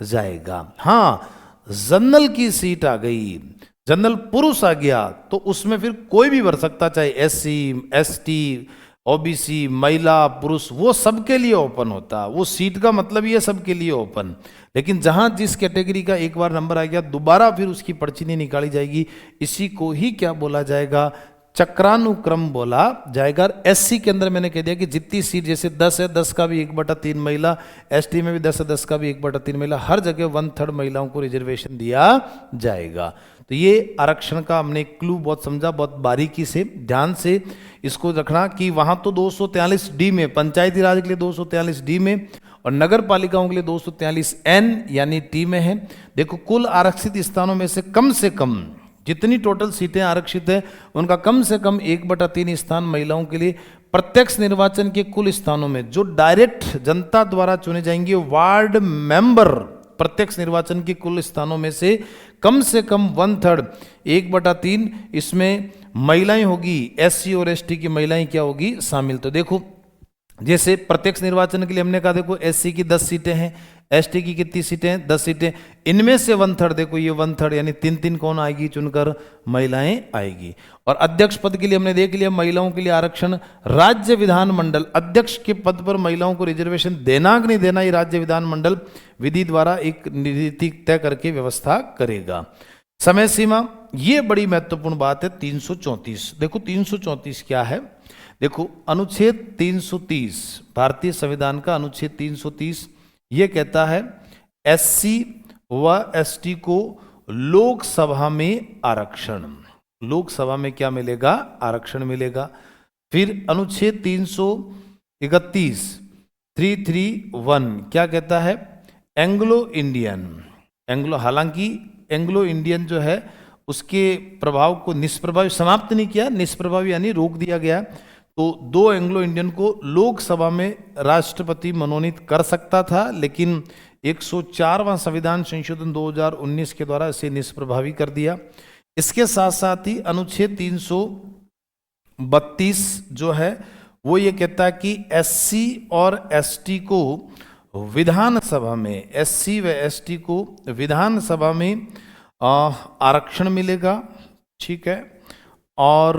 जाएगा। हाँ, जनरल की सीट आ गई, जनरल पुरुष आ गया, तो उसमें फिर कोई भी भर सकता, चाहे एससी एसटी ओबीसी महिला पुरुष, वो सबके लिए ओपन होता। वो सीट का मतलब ही है सबके लिए ओपन। लेकिन जहां जिस कैटेगरी का एक बार नंबर आ गया दोबारा फिर उसकी पर्ची नहीं निकाली जाएगी। इसी को ही क्या बोला जाएगा, चक्रानुक्रम बोला जाएगा। एससी के अंदर मैंने कह दिया कि जितनी सीट, जैसे 10 है 10 का भी 1/3 महिला, एसटी में भी 10 है 10 का भी 1/3 महिला, हर जगह 1/3 महिलाओं को रिजर्वेशन दिया जाएगा। तो ये आरक्षण का हमने क्लू बहुत समझा, बहुत बारीकी से ध्यान से इसको रखना कि वहां तो 243D में, पंचायती राज के लिए 243D में, और नगर पालिकाओं के लिए 243N यानी T में है। देखो कुल आरक्षित स्थानों में से कम जितनी टोटल सीटें आरक्षित है उनका कम से कम 1/3 स्थान महिलाओं के लिए। प्रत्यक्ष निर्वाचन के कुल स्थानों में जो डायरेक्ट जनता द्वारा चुने जाएंगे वार्ड मेंबर, प्रत्यक्ष निर्वाचन के कुल स्थानों में से कम 1/3 1/3 इसमें महिलाएं होगी, एससी और एसटी की महिलाएं क्या होगी, शामिल। तो देखो जैसे प्रत्यक्ष निर्वाचन के लिए हमने कहा देखो एससी की 10 सीटें हैं, एसटी की कितनी सीटें हैं, 10 सीटें, इनमें से 1/3 देखो ये 1/3 यानी 3 कौन आएगी चुनकर, महिलाएं आएगी। और अध्यक्ष पद के लिए हमने देख लिया महिलाओं के लिए आरक्षण, राज्य विधानमंडल अध्यक्ष के पद पर महिलाओं को रिजर्वेशन देना कि नहीं देना, ये राज्य विधानमंडल विधि द्वारा एक नीति तय करके व्यवस्था करेगा। समय सीमा, ये बड़ी महत्वपूर्ण बात है 334। देखो 334 क्या है, देखो अनुच्छेद 330 भारतीय संविधान का अनुच्छेद 330 ये कहता है एससी व एसटी को लोकसभा में आरक्षण, लोकसभा में क्या मिलेगा, आरक्षण मिलेगा। फिर अनुच्छेद 331 331 क्या कहता है, एंग्लो इंडियन, हालांकि एंग्लो इंडियन जो है उसके प्रभाव को निष्प्रभावी समाप्त नहीं किया, निष्प्रभावी यानी रोक दिया गया। तो 2 एंग्लो इंडियन को लोकसभा में राष्ट्रपति मनोनीत कर सकता था, लेकिन 104वां संविधान संशोधन 2019 के द्वारा इसे निष्प्रभावी कर दिया। इसके साथ साथ ही अनुच्छेद 332 जो है वो ये कहता है कि एससी और एसटी को विधानसभा में, एससी व एसटी को विधानसभा में आरक्षण मिलेगा, ठीक है। और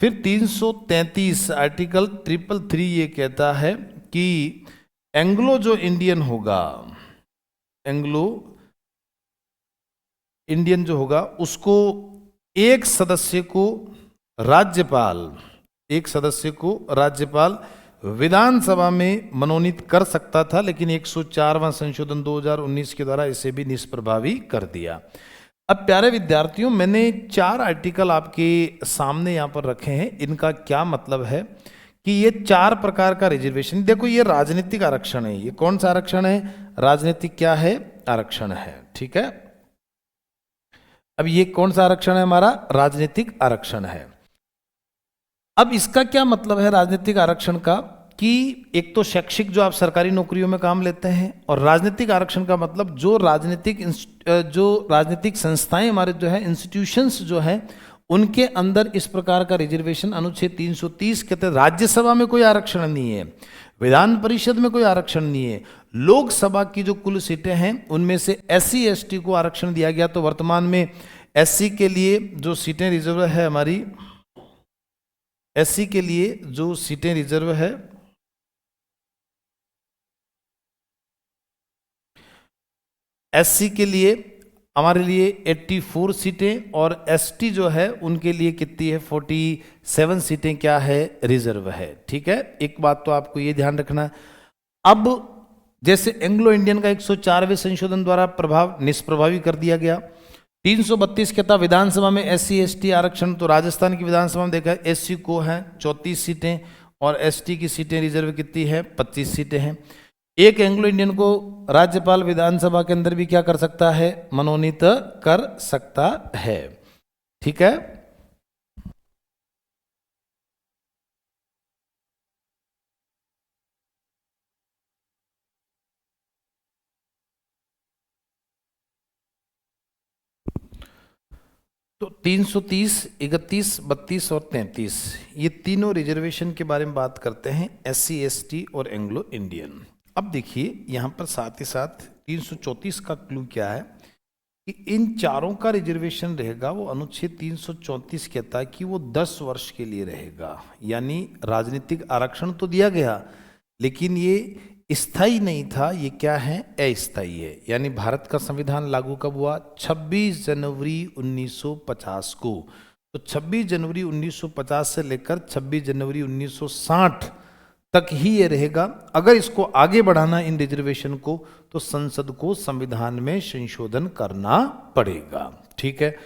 फिर 333 आर्टिकल 333 ये कहता है कि एंग्लो जो इंडियन होगा, एंग्लो इंडियन जो होगा उसको एक सदस्य को राज्यपाल विधानसभा में मनोनीत कर सकता था, लेकिन 104वां संशोधन 2019 के द्वारा इसे भी निष्प्रभावी कर दिया। अब प्यारे विद्यार्थियों, मैंने 4 आर्टिकल आपके सामने यहाँ पर रखे हैं। इनका क्या मतलब है कि ये 4 प्रकार का रिजर्वेशन, देखो ये राजनीतिक आरक्षण है। ये कौन सा आरक्षण है? राजनीतिक क्या है? आरक्षण है, ठीक है। अब ये कौन सा आरक्षण है? हमारा राजनीतिक आरक्षण है। अब इसका क्या मतलब है राजनीतिक आरक्षण का, कि एक तो शैक्षिक जो आप सरकारी नौकरियों में काम लेते हैं, और राजनीतिक आरक्षण का मतलब जो राजनीतिक संस्थाएं हमारे जो है, इंस्टीट्यूशंस जो हैं, उनके अंदर इस प्रकार का रिजर्वेशन अनुच्छेद 330 के तहत राज्यसभा में कोई आरक्षण नहीं है, विधान परिषद में कोई आरक्षण नहीं है, लोकसभा की जो कुल सीटें हैं उनमें से एससी एसटी को आरक्षण दिया गया। तो वर्तमान में एससी के लिए जो सीटें रिजर्व है, हमारी एससी के लिए जो सीटें रिजर्व है, एससी के लिए हमारे लिए 84 सीटें, और एसटी जो है उनके लिए कितनी है? 47 सीटें क्या है? रिजर्व है, ठीक है। एक बात तो आपको ये ध्यान रखना है। अब जैसे एंग्लो इंडियन का 104वें संशोधन द्वारा निष्प्रभावी कर दिया गया। 332 के तहत विधानसभा में एससी एसटी आरक्षण, तो राजस्थान की विधानसभा में देखा एससी को है 34 सीटें और एसटी की सीटें रिजर्व कितनी है? 25 सीटें हैं। एक एंग्लो इंडियन को राज्यपाल विधानसभा के अंदर भी क्या कर सकता है? मनोनीत कर सकता है, ठीक है। तो 330, 31, 32 और 33 ये तीनों रिजर्वेशन के बारे में बात करते हैं, एससी एसटी और एंग्लो इंडियन। अब देखिए यहाँ पर साथ ही साथ 334 का क्लू क्या है कि इन चारों का रिजर्वेशन रहेगा, वो अनुच्छेद 334 कहता है कि वो 10 वर्ष के लिए रहेगा। यानी राजनीतिक आरक्षण तो दिया गया, लेकिन ये स्थायी नहीं था, ये क्या है? अस्थायी है। यानी भारत का संविधान लागू कब हुआ? 26 जनवरी 1950 को। तो 26 जनवरी 1950 से लेकर 26 जनवरी 1960 तक ही ये रहेगा। अगर इसको आगे बढ़ाना इन रिजर्वेशन को, तो संसद को संविधान में संशोधन करना पड़ेगा, ठीक है।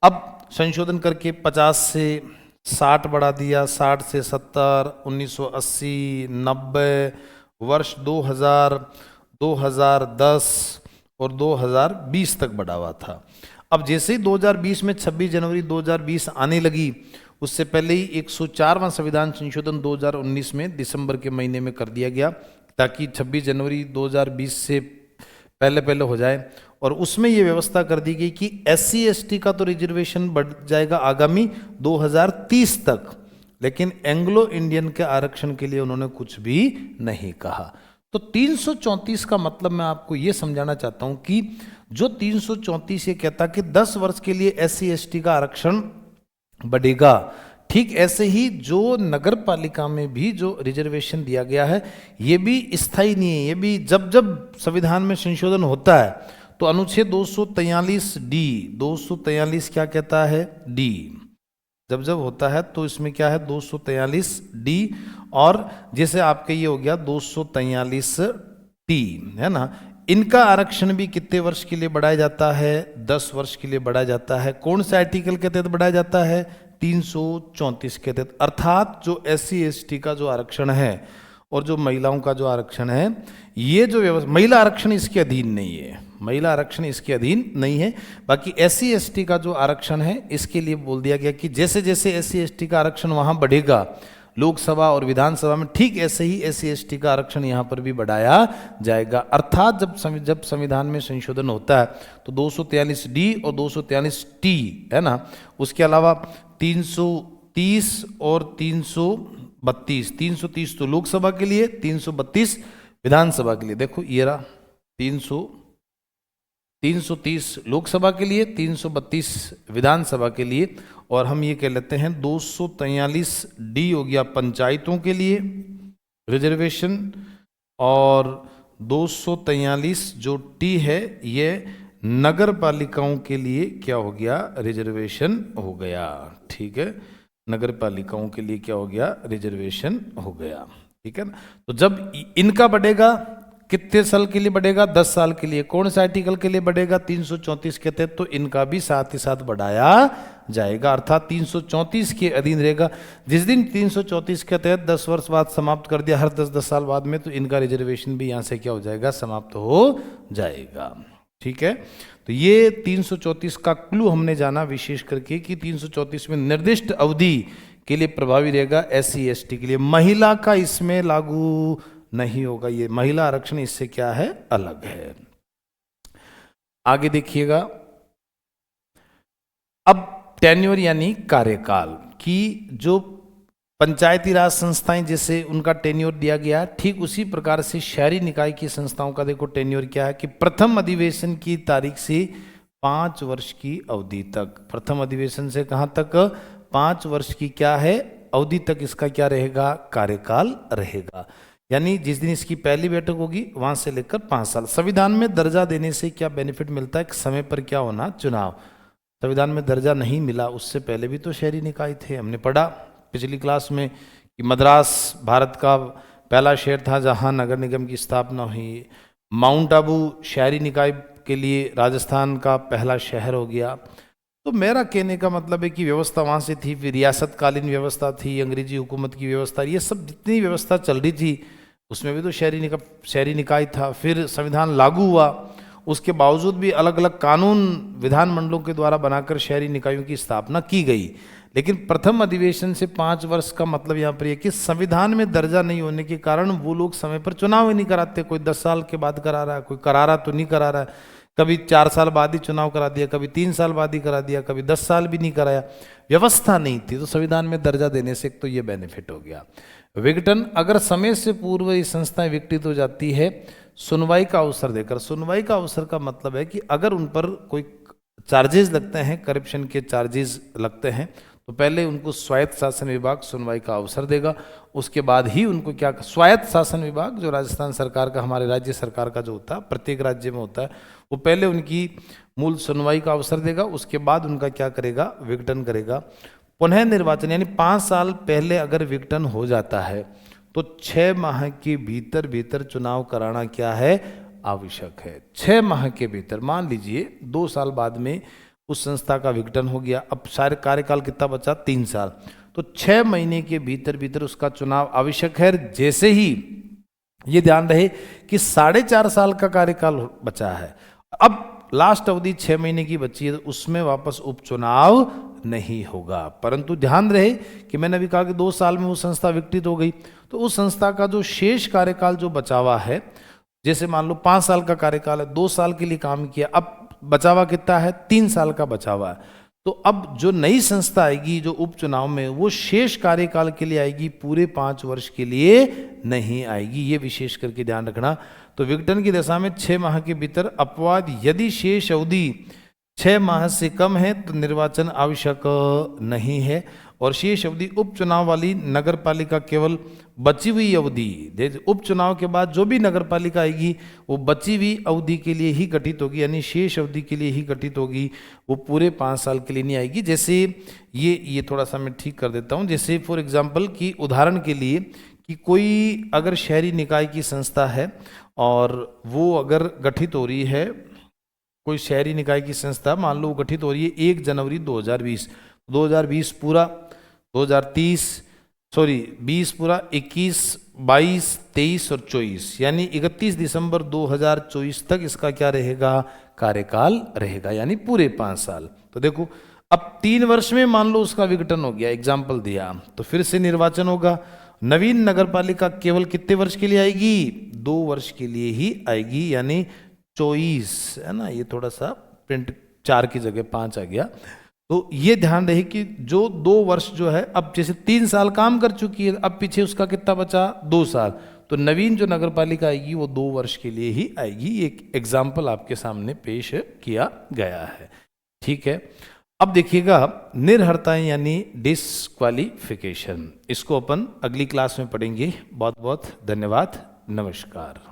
अब संशोधन करके 50 से 60 बढ़ा दिया, 60 से 70, 1980, 90, वर्ष 2000, 2010 और 2020 तक बढ़ा हुआ था। अब जैसे ही 2020 में 26 जनवरी 2020 आने लगी, उससे पहले ही 104वां संविधान संशोधन 2019 में दिसंबर के महीने में कर दिया गया, ताकि 26 जनवरी 2020 से पहले हो जाए। और उसमें ये व्यवस्था कर दी गई कि एससी एसटी का तो रिजर्वेशन बढ़ जाएगा आगामी 2030 तक, लेकिन एंग्लो इंडियन के आरक्षण के लिए उन्होंने कुछ भी नहीं कहा। तो 334 का मतलब मैं आपको ये समझाना चाहता हूं कि जो 334 ये कहता कि 10 वर्ष के लिए एससी एसटी का आरक्षण बढ़ेगा, ठीक ऐसे ही जो नगर पालिका में भी जो रिजर्वेशन दिया गया है ये भी स्थायी नहीं है। ये भी जब जब संविधान में संशोधन होता है तो अनुच्छेद 243 डी, 243 क्या कहता है? डी। जब जब होता है तो इसमें क्या है? 243 डी। और जैसे आपका ये हो गया 243 टी, है ना। इनका आरक्षण भी कितने वर्ष के लिए बढ़ाया जाता है? 10 वर्ष के लिए बढ़ाया जाता है। कौन से आर्टिकल के तहत बढ़ाया जाता है? 334 के तहत। अर्थात जो एससी एसटी का जो आरक्षण है और जो महिलाओं का जो आरक्षण है, ये जो व्यवस्था, महिला आरक्षण इसके अधीन नहीं है, महिला आरक्षण इसके अधीन नहीं है। बाकी एससी एसटी का जो आरक्षण है इसके लिए बोल दिया गया कि जैसे जैसे एससी एसटी का आरक्षण वहाँ बढ़ेगा, लोकसभा और विधानसभा में, ठीक ऐसे ही SC/ST का आरक्षण यहाँ पर भी बढ़ाया जाएगा। अर्थात जब संविधान में संशोधन होता है तो 243D और 243T है ना, उसके अलावा 330 और 332, 330 तो लोकसभा के लिए, 332 विधानसभा के लिए। देखो ये रहा 330 लोकसभा के लिए, 332 विधानसभा के लिए, और हम ये कह लेते हैं 243D हो गया पंचायतों के लिए रिजर्वेशन, और 243 जो T है ये नगर पालिकाओं के लिए क्या हो गया, रिजर्वेशन हो गया। ठीक है, नगर पालिकाओं के लिए क्या हो गया, रिजर्वेशन हो गया। ठीक है ना, तो जब इनका बढ़ेगा कितने साल के लिए बढ़ेगा, 10 साल के लिए। कौन से आर्टिकल के लिए बढ़ेगा, 334 के तहत, तो इनका भी साथ ही साथ बढ़ाया जाएगा, अर्थात 334 के अधीन रहेगा। जिस दिन 334 के तहत 10 वर्ष बाद समाप्त कर दिया, हर 10-10 साल बाद में, तो इनका रिजर्वेशन भी यहाँ से क्या हो जाएगा, समाप्त हो जाएगा। ठीक है, तो ये 334 का क्लू हमने जाना विशेष करके कि 334 में निर्दिष्ट अवधि के लिए प्रभावी रहेगा SC/ST के लिए। महिला का इसमें लागू नहीं होगा, ये महिला आरक्षण इससे क्या है, अलग है। आगे देखिएगा, अब टेन्योर यानी कार्यकाल की जो पंचायती राज संस्थाएं जैसे उनका टेन्योर दिया गया, ठीक उसी प्रकार से शहरी निकाय की संस्थाओं का देखो टेन्योर क्या है कि प्रथम अधिवेशन की तारीख से 5 वर्ष की अवधि तक। प्रथम अधिवेशन से कहां तक, 5 वर्ष की क्या है अवधि तक इसका क्या रहेगा, कार्यकाल रहेगा। यानी जिस दिन इसकी पहली बैठक होगी वहां से लेकर 5 साल। संविधान में दर्जा देने से क्या बेनिफिट मिलता है, कि समय पर क्या होना, चुनाव। संविधान में दर्जा नहीं मिला, उससे पहले भी तो शहरी निकाय थे, हमने पढ़ा पिछली क्लास में कि मद्रास भारत का पहला शहर था जहां नगर निगम की स्थापना हुई। माउंट आबू शहरी निकाय के लिए राजस्थान का पहला शहर हो गया। तो मेरा कहने का मतलब है कि व्यवस्था वहाँ से थी, फिर रियासतकालीन व्यवस्था थी, अंग्रेजी हुकूमत की व्यवस्था, ये सब जितनी व्यवस्था चल रही थी उसमें भी तो शहरी निकाय था। फिर संविधान लागू हुआ, उसके बावजूद भी अलग अलग कानून विधानमंडलों के द्वारा बनाकर शहरी निकायों की स्थापना की गई। लेकिन प्रथम अधिवेशन से 5 वर्ष का मतलब यहाँ पर यह कि संविधान में दर्जा नहीं होने के कारण वो लोग समय पर चुनाव ही नहीं कराते। कोई 10 साल के बाद करा रहा है, कोई करा रहा तो नहीं करा रहा है, कभी 4 साल बाद ही चुनाव करा दिया, कभी 3 साल बाद ही करा दिया, कभी 10 साल भी नहीं कराया, व्यवस्था नहीं थी। तो संविधान में दर्जा देने से तो ये बेनिफिट हो गया। विघटन, अगर समय से पूर्व ये संस्थाएं विघटित हो जाती है सुनवाई का अवसर देकर। सुनवाई का अवसर का मतलब है कि अगर उन पर कोई चार्जेस लगते हैं, करप्शन के चार्जेस लगते हैं, तो पहले उनको स्वायत्त शासन विभाग सुनवाई का अवसर देगा, उसके बाद ही उनको क्या, स्वायत्त शासन विभाग जो राजस्थान सरकार का, हमारे राज्य सरकार का जो होता है, प्रत्येक राज्य में होता है, वो पहले उनकी मूल सुनवाई का अवसर देगा, उसके बाद उनका क्या करेगा, विघटन करेगा। पुनः निर्वाचन, यानी 5 साल पहले अगर विघटन हो जाता है तो 6 माह के भीतर भीतर चुनाव कराना क्या है, आवश्यक है। 6 माह के भीतर, मान लीजिए 2 साल बाद में उस संस्था का विघटन हो गया, अब सारे कार्यकाल कितना बचा, 3 साल, तो 6 महीने के भीतर भीतर उसका चुनाव आवश्यक है। जैसे ही ये ध्यान रहे कि 4.5 साल का कार्यकाल बचा है, अब लास्ट अवधि 6 महीने की बची है, तो उसमें वापस उपचुनाव नहीं होगा। परंतु ध्यान रहे कि मैंने अभी कहा कि 2 साल में वो संस्था विघटित हो गई, तो उस संस्था का जो शेष कार्यकाल जो बचा हुआ है, जैसे मान लो 5 साल का कार्यकाल है, 2 साल के लिए काम किया, अब बचा हुआ कितना है, 3 साल का बचा हुआ है। तो अब जो नई संस्था आएगी जो उपचुनाव में, वो शेष कार्यकाल के लिए आएगी, पूरे 5 वर्ष के लिए नहीं आएगी, ये विशेष करके ध्यान रखना। तो विघटन की दशा में 6 माह के भीतर अपवाद, यदि शेष अवधि 6 माह से कम है तो निर्वाचन आवश्यक नहीं है, और शेष अवधि उपचुनाव वाली नगर पालिका केवल बची हुई अवधि, उपचुनाव के बाद जो भी नगर पालिका आएगी वो बची हुई अवधि के लिए ही गठित होगी, यानी शेष अवधि के लिए ही गठित होगी, वो पूरे 5 साल के लिए नहीं आएगी। जैसे ये थोड़ा सा मैं ठीक कर देता हूँ। जैसे फॉर एग्जाम्पल की उदाहरण के लिए कि कोई अगर शहरी निकाय की संस्था है और वो अगर गठित हो रही है, कोई शहरी निकाय की संस्था मान लो गठित हो रही है 1 जनवरी 2020 पूरा, 20 पूरा, 21, 22, 23 और 24, यानी 31 दिसंबर 2024 तक इसका क्या रहेगा, कार्यकाल रहेगा, यानी पूरे 5 साल। तो देखो अब 3 वर्ष में मान लो उसका विघटन हो गया, एग्जाम्पल दिया, तो फिर से निर्वाचन होगा। नवीन नगरपालिका केवल कितने वर्ष के लिए आएगी? 2 वर्ष के लिए ही आएगी, यानी चॉइस है ना, ये थोड़ा सा प्रिंट 4 की जगह 5 आ गया। तो ये ध्यान रहे कि जो 2 वर्ष जो है, अब जैसे 3 साल काम कर चुकी है, अब पीछे उसका कितना बचा? 2 साल। तो नवीन जो नगरपालिका आएगी वो 2 वर्ष के लिए ही आएगी। एक एग्जाम्पल आपके सामने पेश किया गया है। ठीक है, अब देखिएगा निर्हरताएं यानी डिस्क्वालिफिकेशन, इसको अपन अगली क्लास में पढ़ेंगे। बहुत बहुत धन्यवाद, नमस्कार।